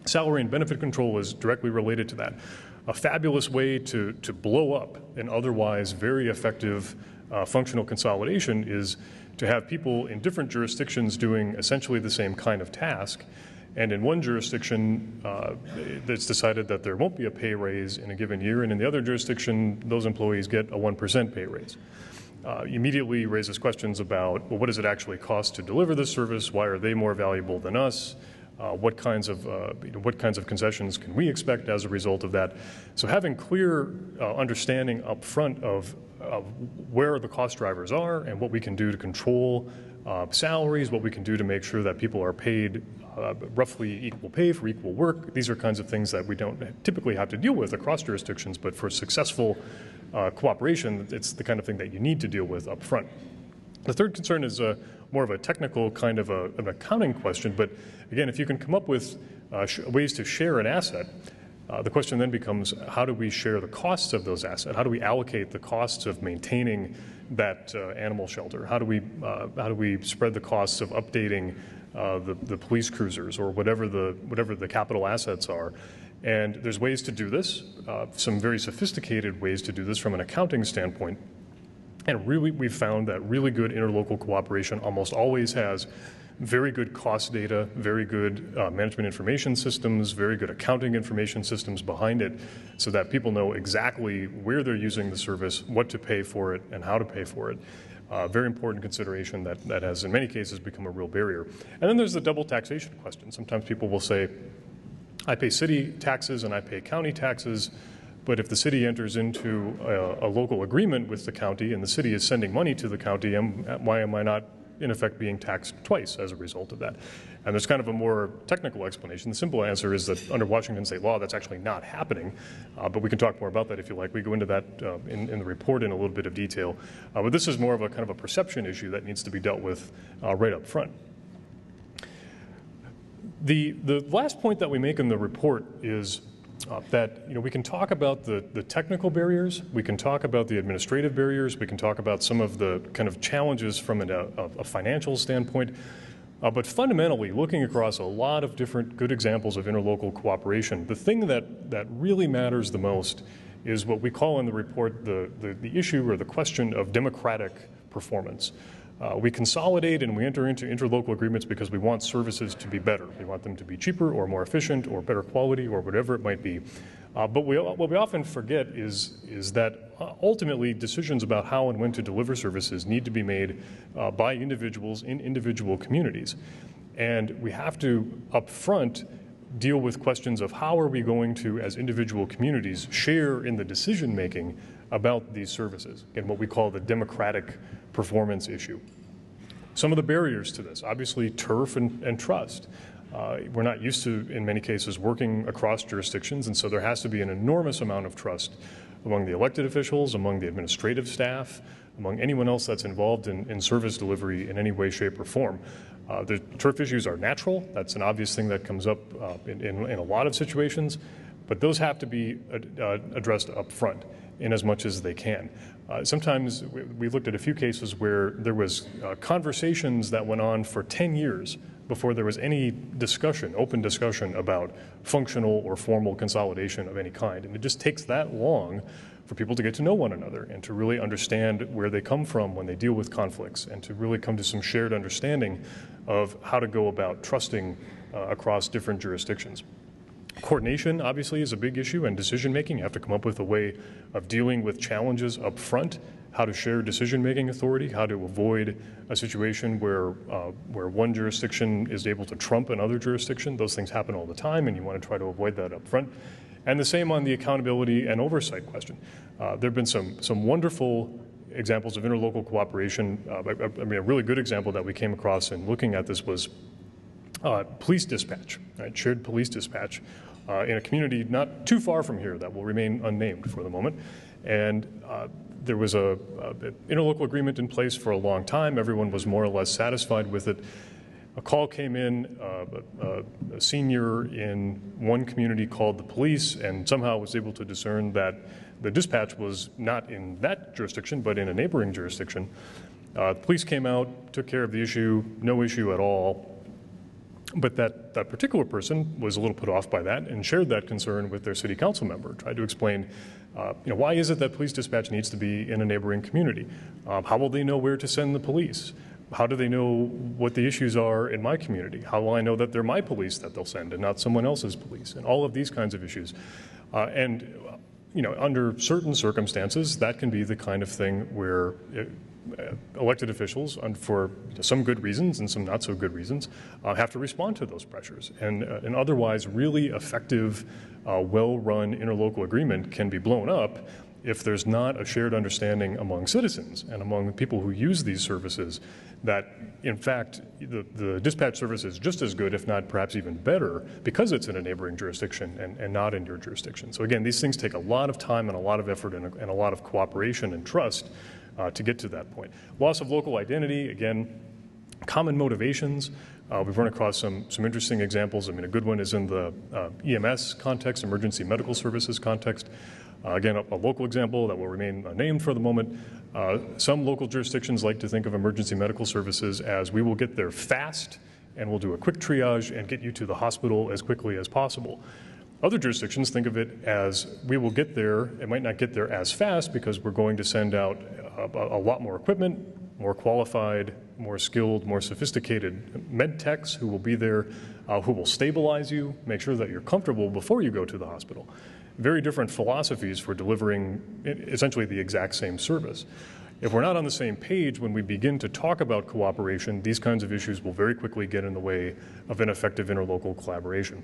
Salary and benefit control is directly related to that. A fabulous way to blow up an otherwise very effective functional consolidation is to have people in different jurisdictions doing essentially the same kind of task. And in one jurisdiction, it's decided that there won't be a pay raise in a given year, and in the other jurisdiction, those employees get a 1% pay raise. Immediately raises questions about, well, what does it actually cost to deliver this service? Why are they more valuable than us? What kinds of concessions can we expect as a result of that? So having clear understanding up front of where the cost drivers are and what we can do to control salaries, what we can do to make sure that people are paid roughly equal pay for equal work. These are kinds of things that we don't typically have to deal with across jurisdictions, but for successful cooperation, it's the kind of thing that you need to deal with up front. The third concern is more of a technical kind of an accounting question, but again, if you can come up with ways to share an asset, the question then becomes, how do we share the costs of those assets? How do we allocate the costs of maintaining that animal shelter? How do we spread the costs of updating the police cruisers or whatever the capital assets are? And there's ways to do this, some very sophisticated ways to do this from an accounting standpoint. And really, we've found that really good interlocal cooperation almost always has very good cost data, very good management information systems, very good accounting information systems behind it, so that people know exactly where they're using the service, what to pay for it, and how to pay for it. Very important consideration that has, in many cases, become a real barrier. And then there's the double taxation question. Sometimes people will say, I pay city taxes and I pay county taxes, but if the city enters into a local agreement with the county and the city is sending money to the county, why am I not, in effect, being taxed twice as a result of that? And there's kind of a more technical explanation. The simple answer is that under Washington state law, that's actually not happening, but we can talk more about that if you like. We go into that in the report in a little bit of detail. But this is more of a kind of a perception issue that needs to be dealt with right up front. The last point that we make in the report is that we can talk about the technical barriers, we can talk about the administrative barriers, we can talk about some of the kind of challenges from a financial standpoint, but fundamentally, looking across a lot of different good examples of interlocal cooperation, the thing that really matters the most is what we call in the report the issue or the question of democratic performance. We consolidate and we enter into interlocal agreements because we want services to be better. We want them to be cheaper or more efficient or better quality or whatever it might be. But what we often forget is that ultimately decisions about how and when to deliver services need to be made by individuals in individual communities. And we have to, up front, deal with questions of how are we going to, as individual communities, share in the decision-making about these services, and what we call the democratic performance issue. Some of the barriers to this, obviously turf and trust. We're not used to, in many cases, working across jurisdictions, and so there has to be an enormous amount of trust among the elected officials, among the administrative staff, among anyone else that's involved in service delivery in any way, shape, or form. The turf issues are natural. That's an obvious thing that comes up in a lot of situations, but those have to be addressed up front in as much as they can. Sometimes we looked at a few cases where there was conversations that went on for 10 years before there was any discussion, open discussion about functional or formal consolidation of any kind. And it just takes that long for people to get to know one another and to really understand where they come from when they deal with conflicts and to really come to some shared understanding of how to go about trusting across different jurisdictions. Coordination, obviously, is a big issue, and decision-making. You have to come up with a way of dealing with challenges up front, how to share decision-making authority, how to avoid a situation where one jurisdiction is able to trump another jurisdiction. Those things happen all the time, and you want to try to avoid that up front. And the same on the accountability and oversight question. There have been some wonderful examples of interlocal cooperation. I mean, a really good example that we came across in looking at this was police dispatch, right? Shared police dispatch in a community not too far from here that will remain unnamed for the moment. And there was an interlocal agreement in place for a long time. Everyone was more or less satisfied with it. A call came in, a senior in one community called the police and somehow was able to discern that the dispatch was not in that jurisdiction but in a neighboring jurisdiction. The police came out, took care of the issue, no issue at all. But that particular person was a little put off by that and shared that concern with their city council member, tried to explain, why is it that police dispatch needs to be in a neighboring community? How will they know where to send the police? How do they know what the issues are in my community? How will I know that they're my police that they'll send and not someone else's police? And all of these kinds of issues. Under certain circumstances, that can be the kind of thing where elected officials, for some good reasons and some not so good reasons, have to respond to those pressures. And an otherwise really effective, well-run interlocal agreement can be blown up if there's not a shared understanding among citizens and among the people who use these services that, in fact, the dispatch service is just as good, if not perhaps even better, because it's in a neighboring jurisdiction and not in your jurisdiction. So again, these things take a lot of time and a lot of effort and a lot of cooperation and trust to get to that point. Loss of local identity, again, common motivations. We've run across some interesting examples. I mean, a good one is in the EMS context, emergency medical services context. Again, a local example that will remain unnamed for the moment. Some local jurisdictions like to think of emergency medical services as we will get there fast and we'll do a quick triage and get you to the hospital as quickly as possible. Other jurisdictions think of it as we will get there. It might not get there as fast because we're going to send out a lot more equipment, more qualified, more skilled, more sophisticated med techs who will be there, who will stabilize you, make sure that you're comfortable before you go to the hospital. Very different philosophies for delivering essentially the exact same service. If we're not on the same page when we begin to talk about cooperation, these kinds of issues will very quickly get in the way of an effective interlocal collaboration.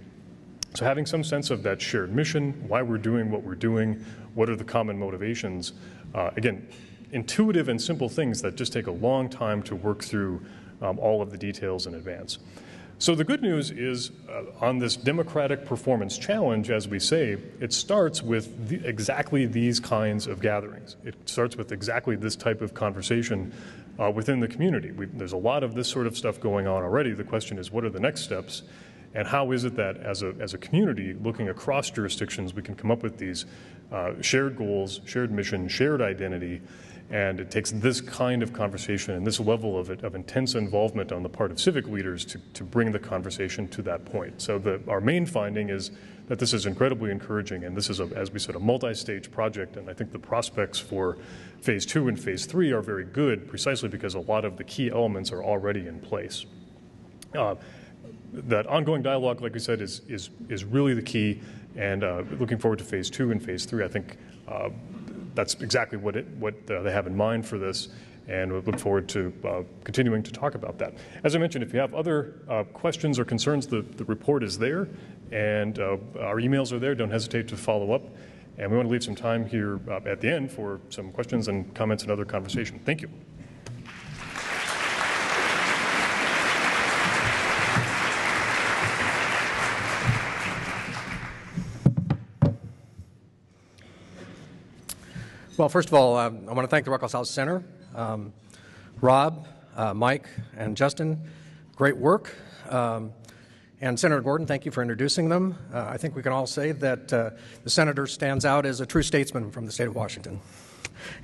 So having some sense of that shared mission, why we're doing what we're doing, what are the common motivations, again, intuitive and simple things that just take a long time to work through all of the details in advance. So the good news is on this democratic performance challenge, as we say, it starts with exactly these kinds of gatherings. It starts with exactly this type of conversation within the community. There's a lot of this sort of stuff going on already. The question is, what are the next steps? And how is it that as a community, looking across jurisdictions, we can come up with these shared goals, shared mission, shared identity, and it takes this kind of conversation and this level of intense involvement on the part of civic leaders to bring the conversation to that point. So our main finding is that this is incredibly encouraging, and this is, as we said, a multi-stage project, and I think the prospects for Phase 2 and Phase 3 are very good precisely because a lot of the key elements are already in place. That ongoing dialogue, like we said, is really the key, and looking forward to Phase 2 and Phase 3, I think that's exactly what they have in mind for this, and we look forward to continuing to talk about that. As I mentioned, if you have other questions or concerns, the report is there, and our emails are there. Don't hesitate to follow up, and we want to leave some time here at the end for some questions and comments and other conversation. Thank you. Well, first of all, I want to thank the Ruckelshaus Center. Rob, Mike, and Justin, great work. And Senator Gorton, thank you for introducing them. I think we can all say that the Senator stands out as a true statesman from the state of Washington.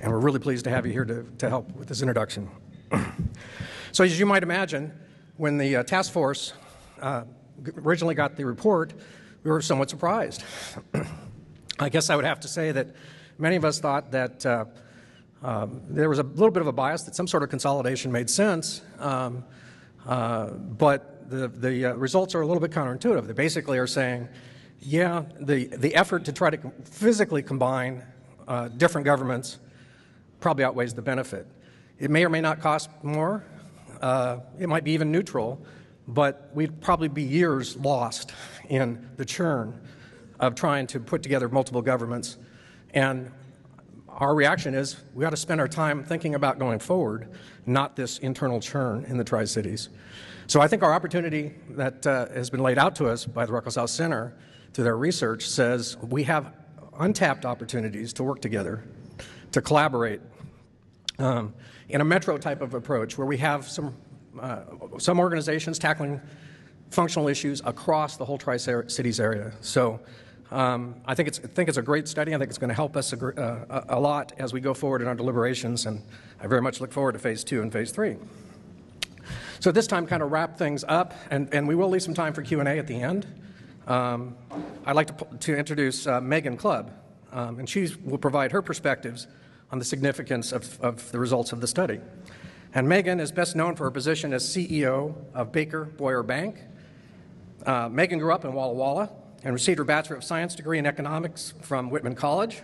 And we're really pleased to have you here to help with this introduction. So as you might imagine, when the task force originally got the report, we were somewhat surprised. I guess I would have to say that many of us thought that there was a little bit of a bias that some sort of consolidation made sense, but the results are a little bit counterintuitive. They basically are saying, yeah, the effort to try to physically combine different governments probably outweighs the benefit. It may or may not cost more. It might be even neutral, but we'd probably be years lost in the churn of trying to put together multiple governments. And our reaction is we ought to spend our time thinking about going forward, not this internal churn in the Tri-Cities. So I think our opportunity that has been laid out to us by the Ruckelshaus Center through their research says we have untapped opportunities to work together, to collaborate in a metro type of approach where we have some organizations tackling functional issues across the whole Tri-Cities area. So I think it's a great study. I think it's going to help us a lot as we go forward in our deliberations, and I very much look forward to Phase 2 and Phase 3. So this time kind of wrap things up, and we will leave some time for Q&A at the end. I'd like to introduce Megan Clubb, and she will provide her perspectives on the significance of the results of the study. And Megan is best known for her position as CEO of Baker Boyer Bank. Megan grew up in Walla Walla and received her Bachelor of Science degree in Economics from Whitman College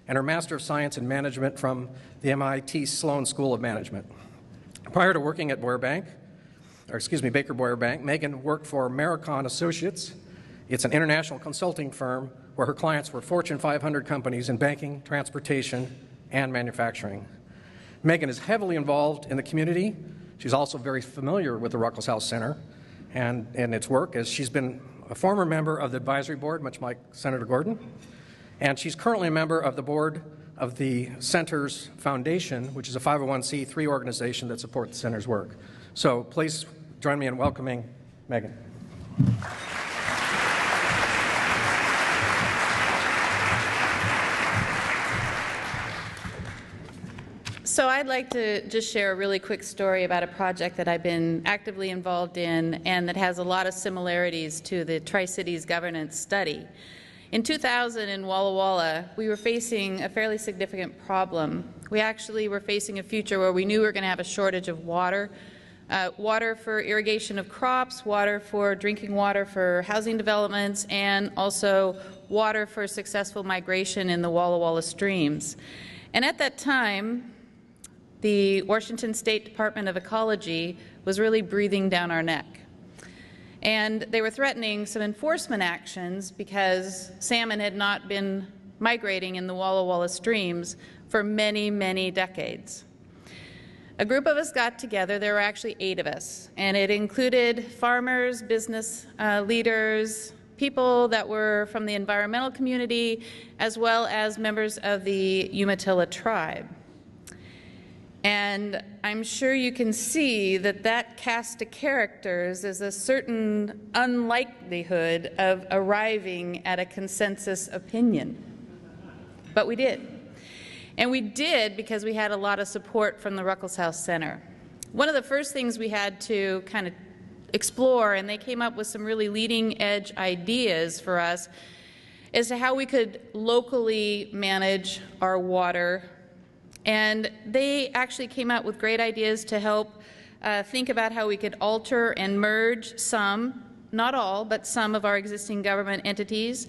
and her Master of Science in Management from the MIT Sloan School of Management. Prior to working at Baker Boyer Bank, Megan worked for Maricon Associates. It's an international consulting firm where her clients were Fortune 500 companies in banking, transportation, and manufacturing. Megan is heavily involved in the community. She's also very familiar with the Ruckelshaus Center and its work, as she's been a former member of the advisory board, much like Senator Gorton, and she's currently a member of the board of the Center's Foundation, which is a 501c3 organization that supports the Center's work. So please join me in welcoming Megan. So I'd like to just share a really quick story about a project that I've been actively involved in and that has a lot of similarities to the Tri-Cities governance study. In 2000 in Walla Walla, we were facing a fairly significant problem. We actually were facing a future where we knew we were going to have a shortage of water, water for irrigation of crops, water for drinking water for housing developments, and also water for successful migration in the Walla Walla streams. And at that time, the Washington State Department of Ecology was really breathing down our neck. And they were threatening some enforcement actions because salmon had not been migrating in the Walla Walla streams for many, many decades. A group of us got together. There were actually 8 of us, and it included farmers, business leaders, people that were from the environmental community, as well as members of the Umatilla tribe. And I'm sure you can see that that cast of characters is a certain unlikelihood of arriving at a consensus opinion. But we did. And we did because we had a lot of support from the Ruckelshaus Center. One of the first things we had to kind of explore, and they came up with some really leading edge ideas for us, as to how we could locally manage our water. And they actually came out with great ideas to help think about how we could alter and merge some, not all, but some of our existing government entities.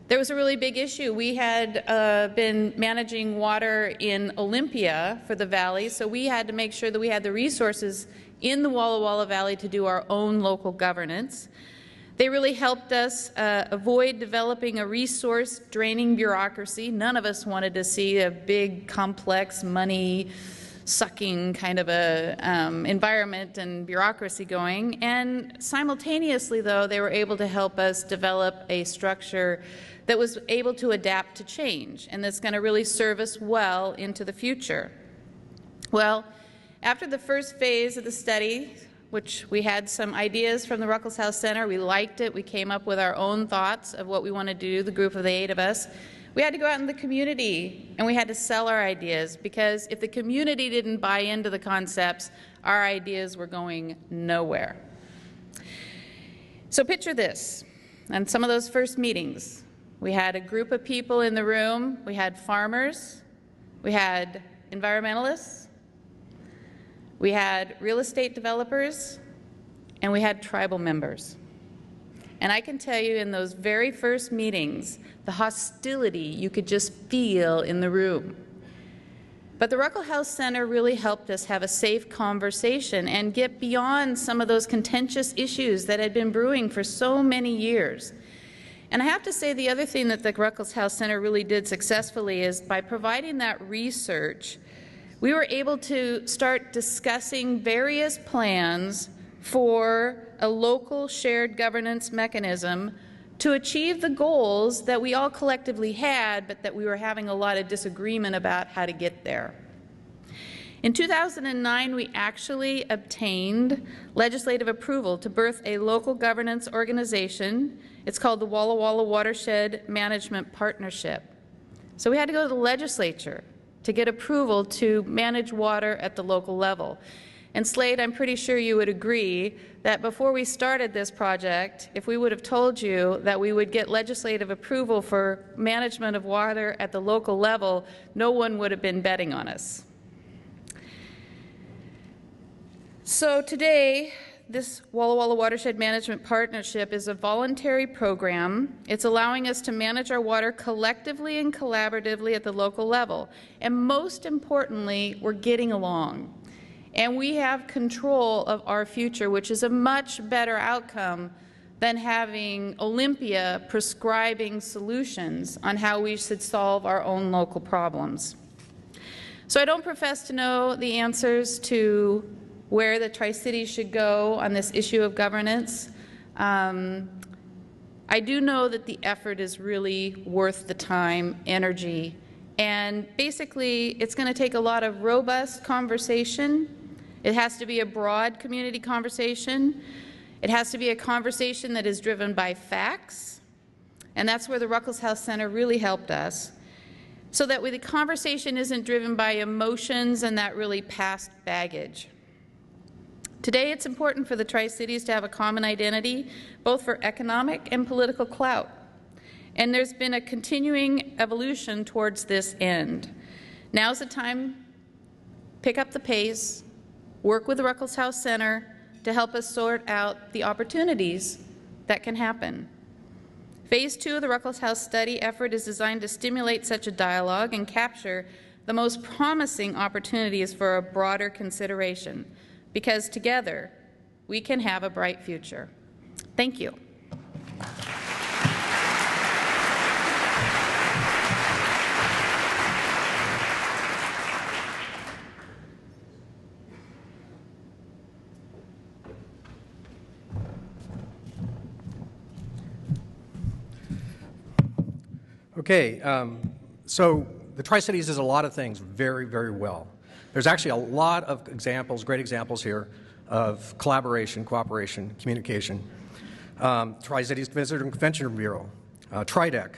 There was a really big issue. We had been managing water in Olympia for the valley, so we had to make sure that we had the resources in the Walla Walla Valley to do our own local governance. They really helped us avoid developing a resource-draining bureaucracy. None of us wanted to see a big, complex, money-sucking kind of a environment and bureaucracy going. And simultaneously, though, they were able to help us develop a structure that was able to adapt to change and that's going to really serve us well into the future. Well, after the first phase of the study, which we had some ideas from the Ruckelshaus Center. We liked it. We came up with our own thoughts of what we want to do, the group of the 8 of us. We had to go out in the community, and we had to sell our ideas, because if the community didn't buy into the concepts, our ideas were going nowhere. So picture this. On some of those first meetings, we had a group of people in the room. We had farmers. We had environmentalists. We had real estate developers, and we had tribal members. And I can tell you, in those very first meetings, the hostility you could just feel in the room. But the Ruckelshaus Center really helped us have a safe conversation and get beyond some of those contentious issues that had been brewing for so many years. And I have to say, the other thing that the Ruckelshaus Center really did successfully is by providing that research, we were able to start discussing various plans for a local shared governance mechanism to achieve the goals that we all collectively had, but that we were having a lot of disagreement about how to get there. In 2009, we actually obtained legislative approval to birth a local governance organization. It's called the Walla Walla Watershed Management Partnership. So we had to go to the legislature to get approval to manage water at the local level. And Slade, I'm pretty sure you would agree that before we started this project, if we would have told you that we would get legislative approval for management of water at the local level, no one would have been betting on us. So today, this Walla Walla Watershed Management Partnership is a voluntary program. It's allowing us to manage our water collectively and collaboratively at the local level. And most importantly, we're getting along. And we have control of our future, which is a much better outcome than having Olympia prescribing solutions on how we should solve our own local problems. So I don't profess to know the answers to where the Tri-Cities should go on this issue of governance. I do know that the effort is really worth the time, energy, and basically it's going to take a lot of robust conversation. It has to be a broad community conversation. It has to be a conversation that is driven by facts, and that's where the Ruckelshaus Center really helped us, so that the conversation isn't driven by emotions and that really past baggage. Today, it's important for the Tri-Cities to have a common identity, both for economic and political clout. And there's been a continuing evolution towards this end. Now's the time, pick up the pace, work with the Ruckelshaus Center to help us sort out the opportunities that can happen. Phase 2 of the Ruckelshaus study effort is designed to stimulate such a dialogue and capture the most promising opportunities for a broader consideration, because together we can have a bright future. Thank you. Okay, so the Tri-Cities does a lot of things very, very well. There's actually a lot of examples, great examples here, of collaboration, cooperation, communication. Tri-Cities Visitor and Convention Bureau, TRIDEC,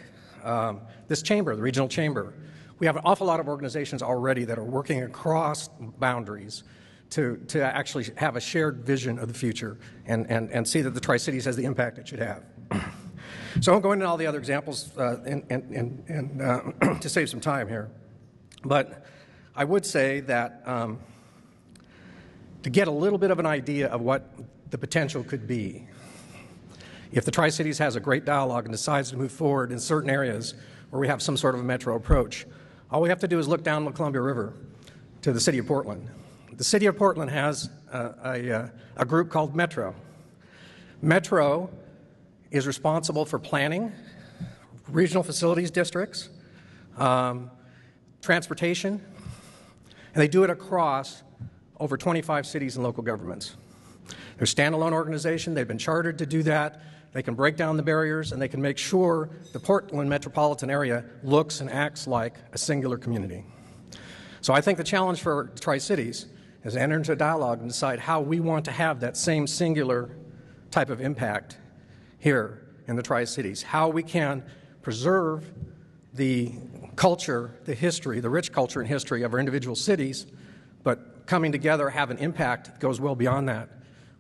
this chamber, the regional chamber. We have an awful lot of organizations already that are working across boundaries to actually have a shared vision of the future and see that the Tri-Cities has the impact it should have. So I won't go into all the other examples to save some time here. But I would say that to get a little bit of an idea of what the potential could be, if the Tri-Cities has a great dialogue and decides to move forward in certain areas where we have some sort of a metro approach, all we have to do is look down the Columbia River to the city of Portland. The city of Portland has a group called Metro. Metro is responsible for planning, regional facilities districts, transportation, and they do it across over 25 cities and local governments. They're a standalone organization. They've been chartered to do that. They can break down the barriers, and they can make sure the Portland metropolitan area looks and acts like a singular community. So I think the challenge for Tri-Cities is to enter into a dialogue and decide how we want to have that same singular type of impact here in the Tri-Cities, how we can preserve the culture, the history, the rich culture and history of our individual cities, but coming together have an impact that goes well beyond that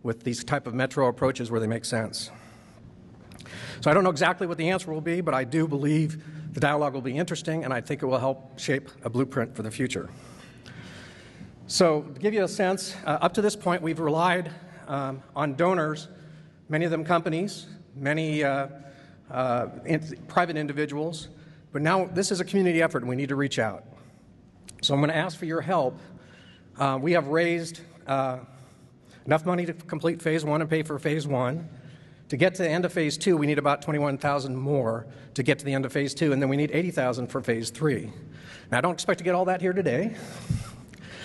with these type of metro approaches where they make sense. So I don't know exactly what the answer will be, but I do believe the dialogue will be interesting, and I think it will help shape a blueprint for the future. So to give you a sense, up to this point we've relied on donors, many of them companies, many private individuals, but now this is a community effort and we need to reach out. So I'm going to ask for your help. We have raised enough money to complete Phase 1 and pay for Phase 1. To get to the end of Phase 2, we need about $21,000 more to get to the end of Phase 2, and then we need $80,000 for Phase 3. Now, I don't expect to get all that here today.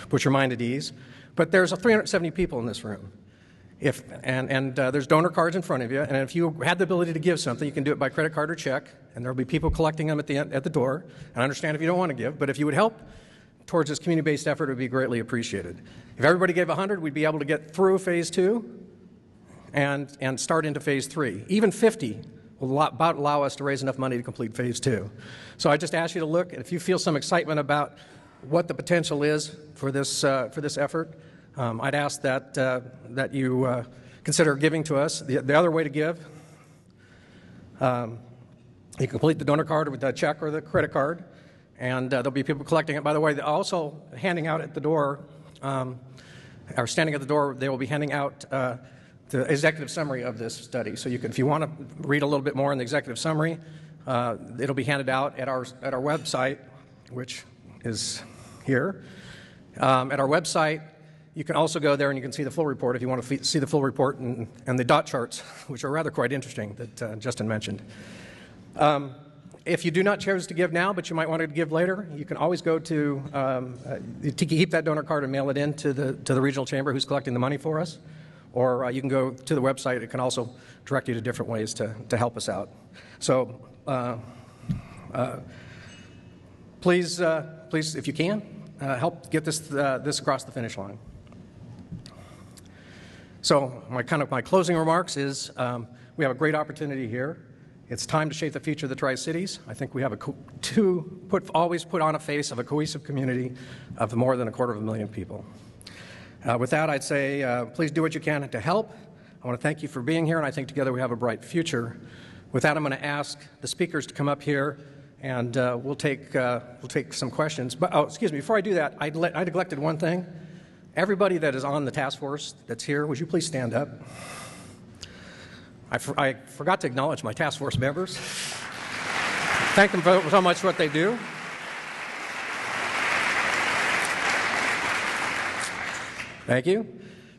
Put your mind at ease. But there's 370 people in this room. There's donor cards in front of you, and if you had the ability to give something, you can do it by credit card or check, and there will be people collecting them at the door. And I understand if you don't want to give, but if you would help towards this community-based effort, it would be greatly appreciated. If everybody gave 100, we'd be able to get through Phase 2 and start into Phase 3. Even 50 will about allow us to raise enough money to complete Phase 2. So I just ask you to look, and if you feel some excitement about what the potential is for this effort, I'd ask that you consider giving to us. The other way to give, you complete the donor card with the check or the credit card, and there'll be people collecting it. By the way, they're also handing out at the door, or standing at the door, they will be handing out the executive summary of this study. So you can, if you want to read a little bit more in the executive summary, it'll be handed out at our website, which is here. At our website, You can also go there and you can see the full report if you want to see the full report and the dot charts, which are rather quite interesting, that Justin mentioned. If you do not choose to give now, but you might want to give later, you can always go to keep that donor card and mail it in to the regional chamber who's collecting the money for us, or you can go to the website. It can also direct you to different ways to help us out. So please, if you can, help get this across the finish line. So my closing remarks is we have a great opportunity here. It's time to shape the future of the Tri-Cities. I think we have always put on a face of a cohesive community of more than 250,000 people. With that, I'd say please do what you can to help. I want to thank you for being here, and I think together we have a bright future. With that, I'm going to ask the speakers to come up here, and we'll take some questions. But excuse me, before I do that, I neglected one thing. Everybody that is on the task force that's here, would you please stand up? I forgot to acknowledge my task force members. Thank them for so much for what they do. Thank you.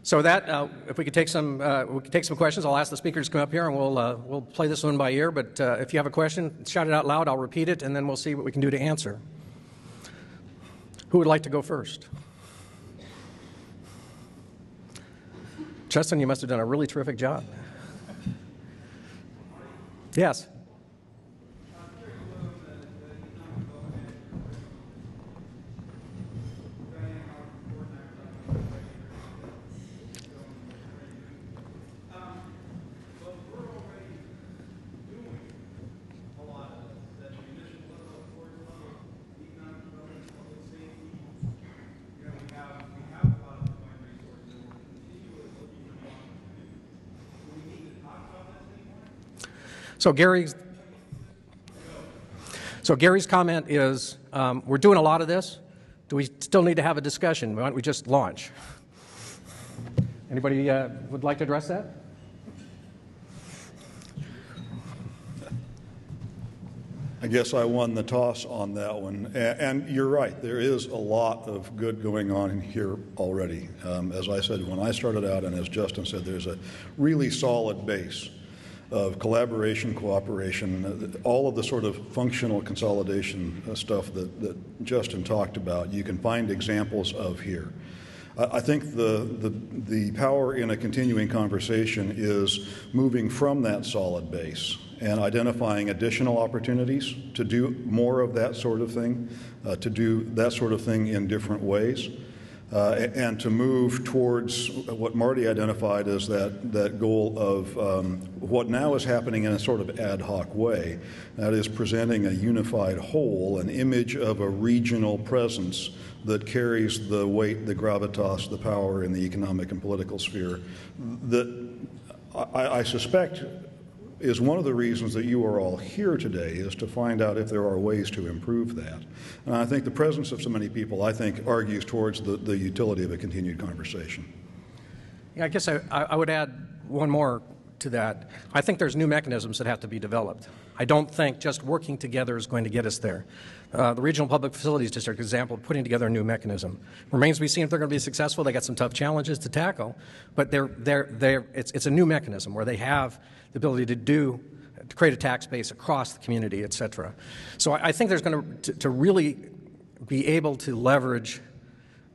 So with that, if we could take some questions, I'll ask the speakers to come up here and we'll play this one by ear. But if you have a question, shout it out loud. I'll repeat it, and then we'll see what we can do to answer. Who would like to go first? Justin, you must have done a really terrific job. Yes. So Gary's comment is, we're doing a lot of this. Do we still need to have a discussion? Why don't we just launch? Anybody would like to address that? I guess I won the toss on that one. And you're right, there is a lot of good going on in here already. As I said, when I started out, and as Justin said, there's a really solid base of collaboration, cooperation, all of the sort of functional consolidation stuff that Justin talked about, you can find examples of here. I think the power in a continuing conversation is moving from that solid base and identifying additional opportunities to do more of that sort of thing, to do that sort of thing in different ways. And to move towards what Marty identified as that goal of what now is happening in a sort of ad hoc way. That is presenting a unified whole, an image of a regional presence that carries the weight, the gravitas, the power in the economic and political sphere that I suspect is one of the reasons that you are all here today, is to find out if there are ways to improve that. And I think the presence of so many people, I think, argues towards the utility of a continued conversation. Yeah, I guess I would add one more to that. I think there's new mechanisms that have to be developed. I don't think just working together is going to get us there. The Regional Public Facilities District example of putting together a new mechanism. Remains to be seen if they're going to be successful. They got some tough challenges to tackle, but it's a new mechanism where they have the ability to create a tax base across the community, et cetera. So I think there's going to really be able to leverage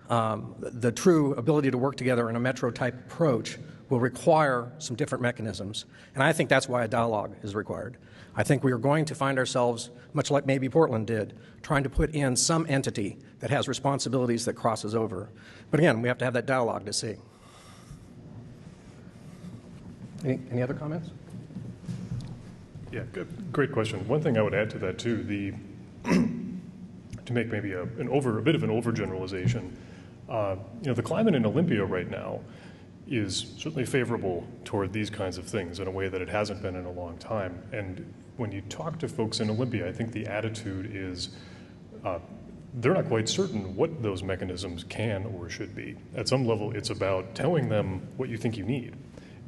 the true ability to work together in a metro-type approach will require some different mechanisms. And I think that's why a dialogue is required. I think we are going to find ourselves, much like maybe Portland did, trying to put in some entity that has responsibilities that crosses over. But again, we have to have that dialogue to see. Any other comments? Yeah, great question. One thing I would add to that too, to make maybe a bit of an overgeneralization, the climate in Olympia right now is certainly favorable toward these kinds of things in a way that it hasn't been in a long time. And when you talk to folks in Olympia, I think the attitude is they're not quite certain what those mechanisms can or should be. At some level, it's about telling them what you think you need.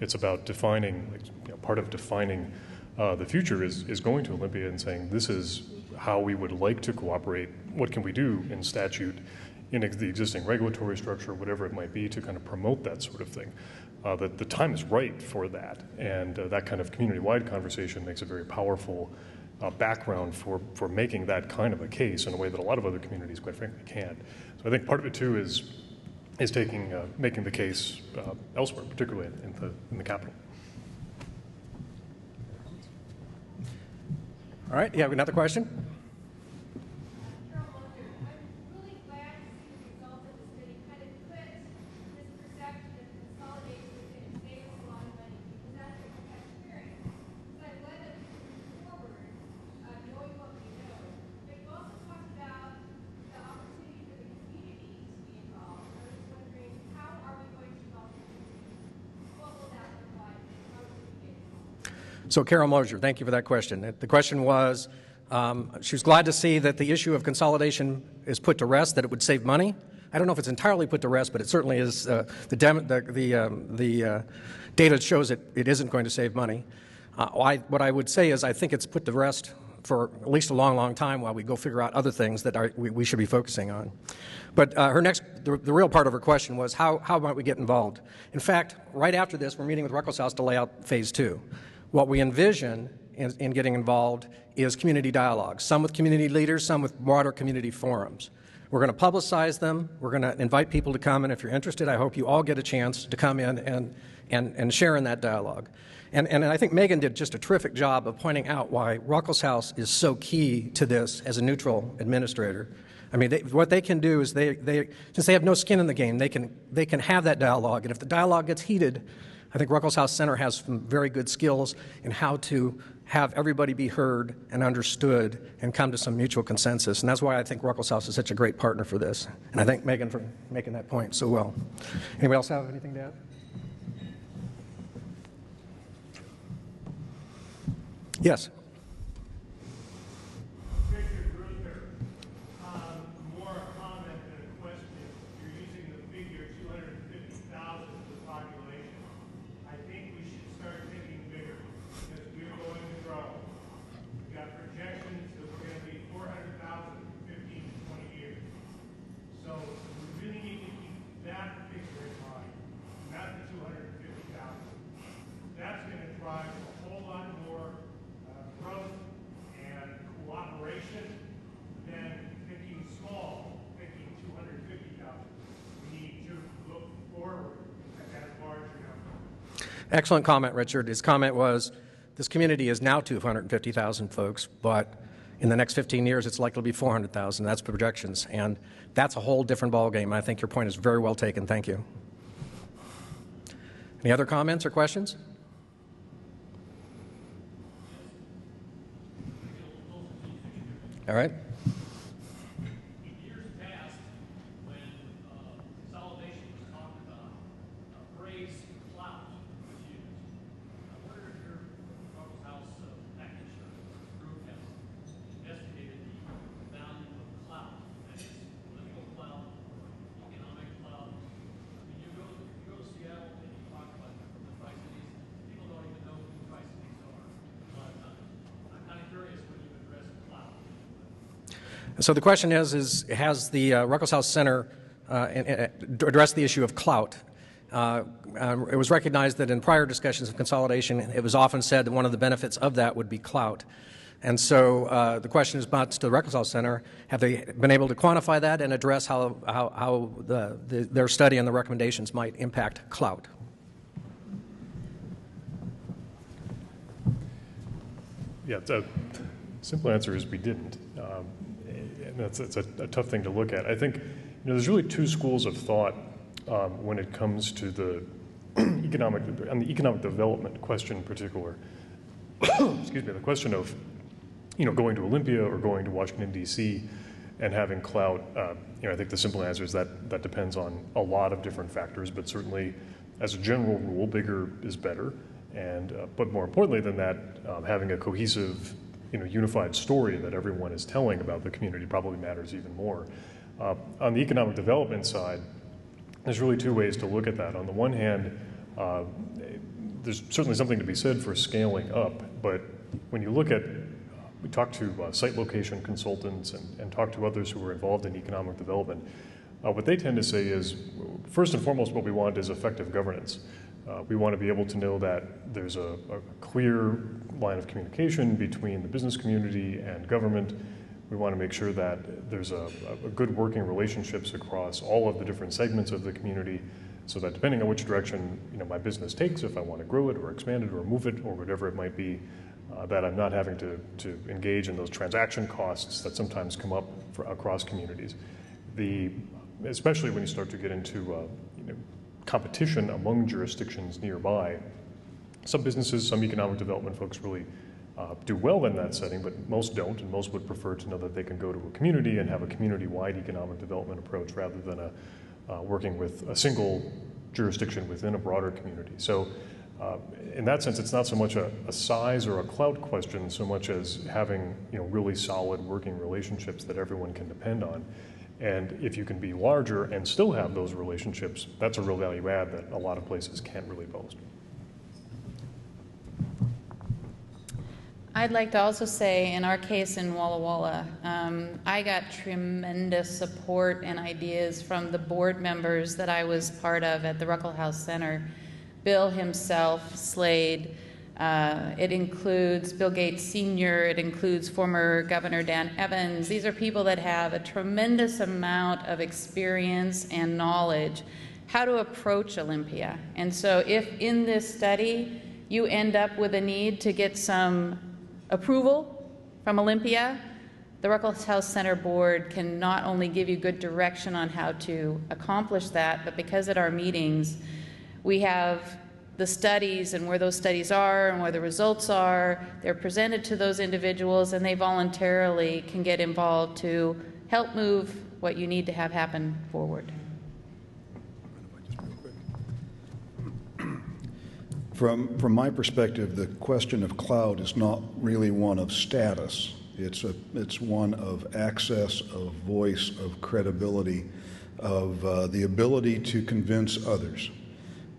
It's about defining, part of defining the future is going to Olympia and saying, this is how we would like to cooperate. What can we do in statute in the existing regulatory structure, whatever it might be, to kind of promote that sort of thing. That the time is right for that, and that kind of community-wide conversation makes a very powerful background for making that kind of a case in a way that a lot of other communities, quite frankly, can't. So I think part of it too is making the case elsewhere, particularly in the capital. All right, you have another question? So Carol Mosier, thank you for that question. The question was, she was glad to see that the issue of consolidation is put to rest, that it would save money. I don't know if it's entirely put to rest, but it certainly is. The data shows it isn't going to save money. What I would say is I think it's put to rest for at least a long, long time while we go figure out other things that we should be focusing on. But the real part of her question was how might we get involved? In fact, right after this, we're meeting with Ruckelshaus to lay out phase 2. What we envision in getting involved is community dialogue, some with community leaders, some with broader community forums. We're going to publicize them. We're going to invite people to come, and if you're interested, I hope you all get a chance to come in and share in that dialogue. And I think Megan did just a terrific job of pointing out why Ruckelshaus is so key to this as a neutral administrator. I mean, what they can do is since they have no skin in the game, they can have that dialogue, and if the dialogue gets heated, I think Ruckelshaus Center has some very good skills in how to have everybody be heard and understood and come to some mutual consensus. And that's why I think Ruckelshaus is such a great partner for this. And I thank Megan for making that point so well. Anybody else have anything to add? Yes. Excellent comment, Richard. His comment was, this community is now 250,000 folks, but in the next 15 years, it's likely to be 400,000. That's projections, and that's a whole different ballgame. I think your point is very well taken. Thank you. Any other comments or questions? All right. So the question is has the Ruckelshaus Center addressed the issue of clout? It was recognized that in prior discussions of consolidation, it was often said that one of the benefits of that would be clout. And so the question is about to the Ruckelshaus Center, have they been able to quantify that and address how their study and the recommendations might impact clout? Yeah, the simple answer is we didn't. It's a tough thing to look at. I think there's really two schools of thought when it comes to the economic development question in particular. Excuse me, the question of going to Olympia or going to Washington D.C. and having clout. I think the simple answer is that depends on a lot of different factors, but certainly as a general rule, bigger is better. And but more importantly than that, having a cohesive unified story that everyone is telling about the community probably matters even more. On the economic development side, there's really two ways to look at that. On the one hand, there's certainly something to be said for scaling up, but when you look at, we talk to site location consultants and talk to others who are involved in economic development, What they tend to say is, first and foremost, what we want is effective governance. We want to be able to know that there's a clear line of communication between the business community and government. We want to make sure that there's a good working relationships across all of the different segments of the community, so that depending on which direction my business takes, if I want to grow it or expand it or move it or whatever it might be, that I'm not having to engage in those transaction costs that sometimes come up across communities. Especially when you start to get into competition among jurisdictions nearby. Some businesses, some economic development folks really do well in that setting, but most don't, and most would prefer to know that they can go to a community and have a community-wide economic development approach rather than working with a single jurisdiction within a broader community. So in that sense, it's not so much a size or a clout question so much as having really solid working relationships that everyone can depend on. And if you can be larger and still have those relationships, that's a real value add that a lot of places can't really boast. I'd like to also say, in our case in Walla Walla, I got tremendous support and ideas from the board members that I was part of at the Ruckelshaus Center. Bill himself, Slade, it includes Bill Gates Sr., it includes former Governor Dan Evans. These are people that have a tremendous amount of experience and knowledge how to approach Olympia. And so if in this study you end up with a need to get some approval from Olympia, the Ruckelshaus Center Board can not only give you good direction on how to accomplish that, but because at our meetings we have the studies and where those studies are and where the results are, they're presented to those individuals and they voluntarily can get involved to help move what you need to have happen forward. From my perspective, the question of cloud is not really one of status. It's one of access, of voice, of credibility, of the ability to convince others.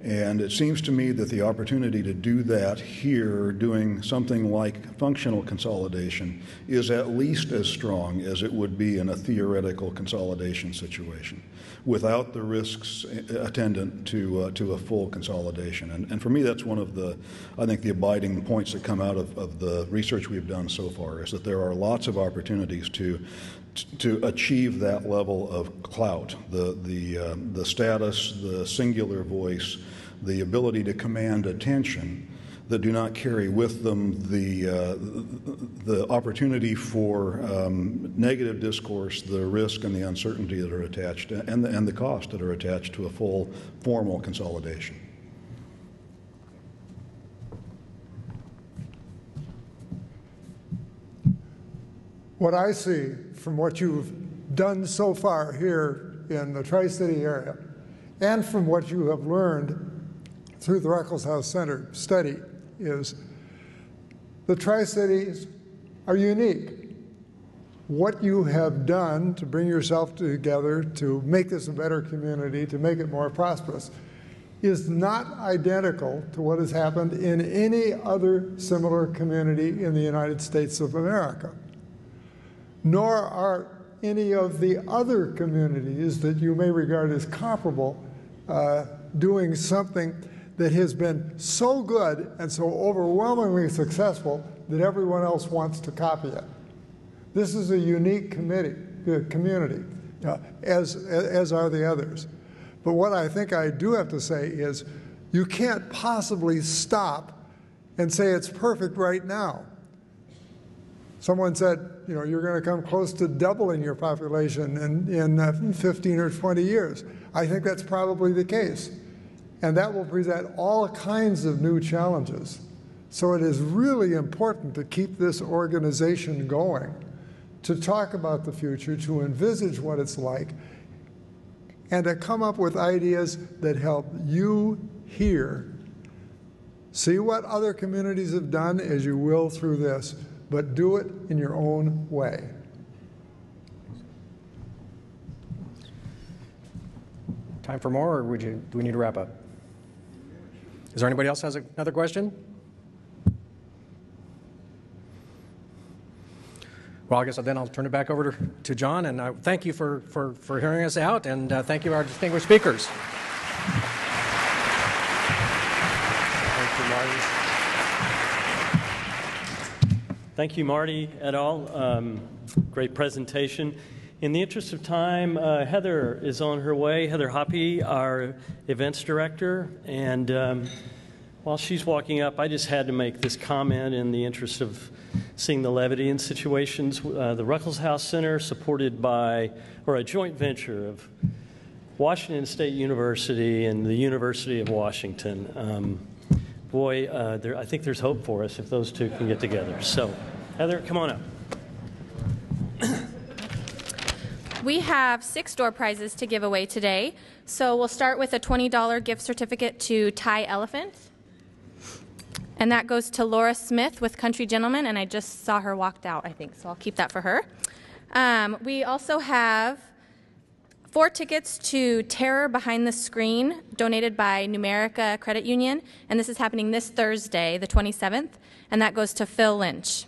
And it seems to me that the opportunity to do that here, doing something like functional consolidation, is at least as strong as it would be in a theoretical consolidation situation, without the risks attendant to a full consolidation. And for me, that's one of I think the abiding points that come out of the research we've done so far, is that there are lots of opportunities to achieve that level of clout, the status, the singular voice, the ability to command attention, that do not carry with them the opportunity for negative discourse, the risk and the uncertainty that are attached, and the cost that are attached to a full formal consolidation. What I see from what you've done so far here in the Tri-City area, and from what you have learned through the Ruckelshaus Center study, is the Tri-Cities are unique. What you have done to bring yourself together to make this a better community, to make it more prosperous, is not identical to what has happened in any other similar community in the United States of America. Nor are any of the other communities that you may regard as comparable doing something that has been so good and so overwhelmingly successful that everyone else wants to copy it. This is a unique community, as are the others. But what I think I do have to say is you can't possibly stop and say it's perfect right now. Someone said, you're going to come close to doubling your population in 15 or 20 years. I think that's probably the case. And that will present all kinds of new challenges. So it is really important to keep this organization going, to talk about the future, to envisage what it's like, and to come up with ideas that help you here see what other communities have done as you will through this, but do it in your own way. Time for more, or do we need to wrap up? Is there anybody else who has another question? Well, I guess then I'll turn it back over to John, and thank you for hearing us out, and thank you, our distinguished speakers. Thank you, Marty. Thank you, Marty et al. Great presentation. In the interest of time, Heather is on her way. Heather Hoppe, our events director, and while she's walking up, I just had to make this comment in the interest of seeing the levity in situations. The Ruckelshaus Center, supported by, or a joint venture of Washington State University and the University of Washington. Boy, I think there's hope for us if those two can get together. So, Heather, come on up. We have 6 door prizes to give away today. So we'll start with a $20 gift certificate to Thai Elephant. And that goes to Laura Smith with Country Gentleman, and I just saw her walked out, I think, so I'll keep that for her. We also have 4 tickets to Terror Behind the Screen, donated by Numerica Credit Union, and this is happening this Thursday, the 27th, and that goes to Phil Lynch.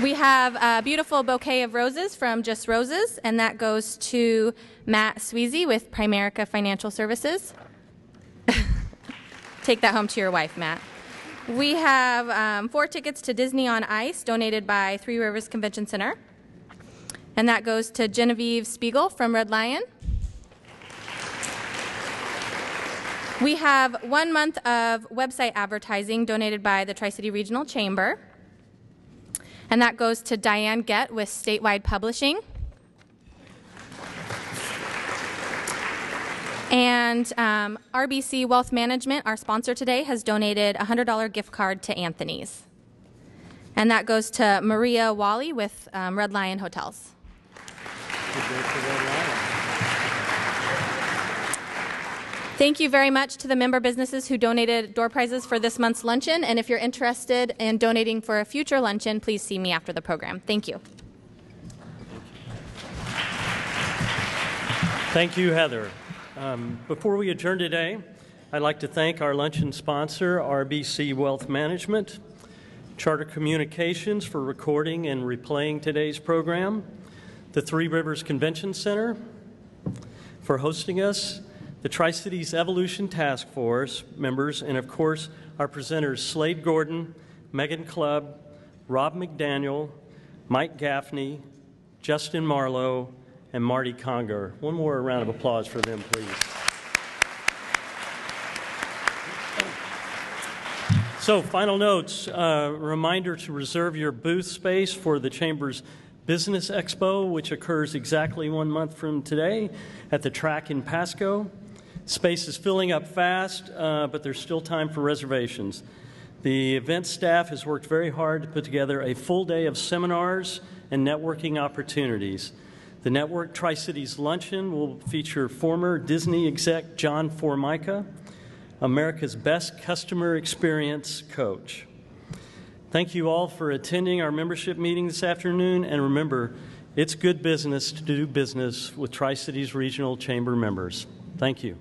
We have a beautiful bouquet of roses from Just Roses, and that goes to Matt Sweezy with Primerica Financial Services. Take that home to your wife, Matt. We have 4 tickets to Disney on Ice, donated by Three Rivers Convention Center. And that goes to Genevieve Spiegel from Red Lion. We have 1 month of website advertising donated by the Tri-City Regional Chamber. And that goes to Diane Gett with Statewide Publishing. And RBC Wealth Management, our sponsor today, has donated a $100 gift card to Anthony's. And that goes to Maria Wally with Red Lion Hotels. Thank you very much to the member businesses who donated door prizes for this month's luncheon. And if you're interested in donating for a future luncheon, please see me after the program. Thank you. Thank you, Heather. Before we adjourn today, I'd like to thank our luncheon sponsor, RBC Wealth Management, Charter Communications for recording and replaying today's program, the Three Rivers Convention Center for hosting us, the Tri-Cities Evolution Task Force members, and of course, our presenters Slade Gorton, Megan Clubb, Rob McDaniel, Mike Gaffney, Justin Marlowe, and Marty Conger. One more round of applause for them, please. So, final notes. Reminder to reserve your booth space for the Chamber's Business Expo, which occurs exactly 1 month from today at the track in Pasco. Space is filling up fast, but there's still time for reservations. The event staff has worked very hard to put together a full day of seminars and networking opportunities. The Network Tri-Cities Luncheon will feature former Disney exec John Formica, America's best customer experience coach. Thank you all for attending our membership meeting this afternoon, and remember, it's good business to do business with Tri-Cities Regional Chamber members. Thank you.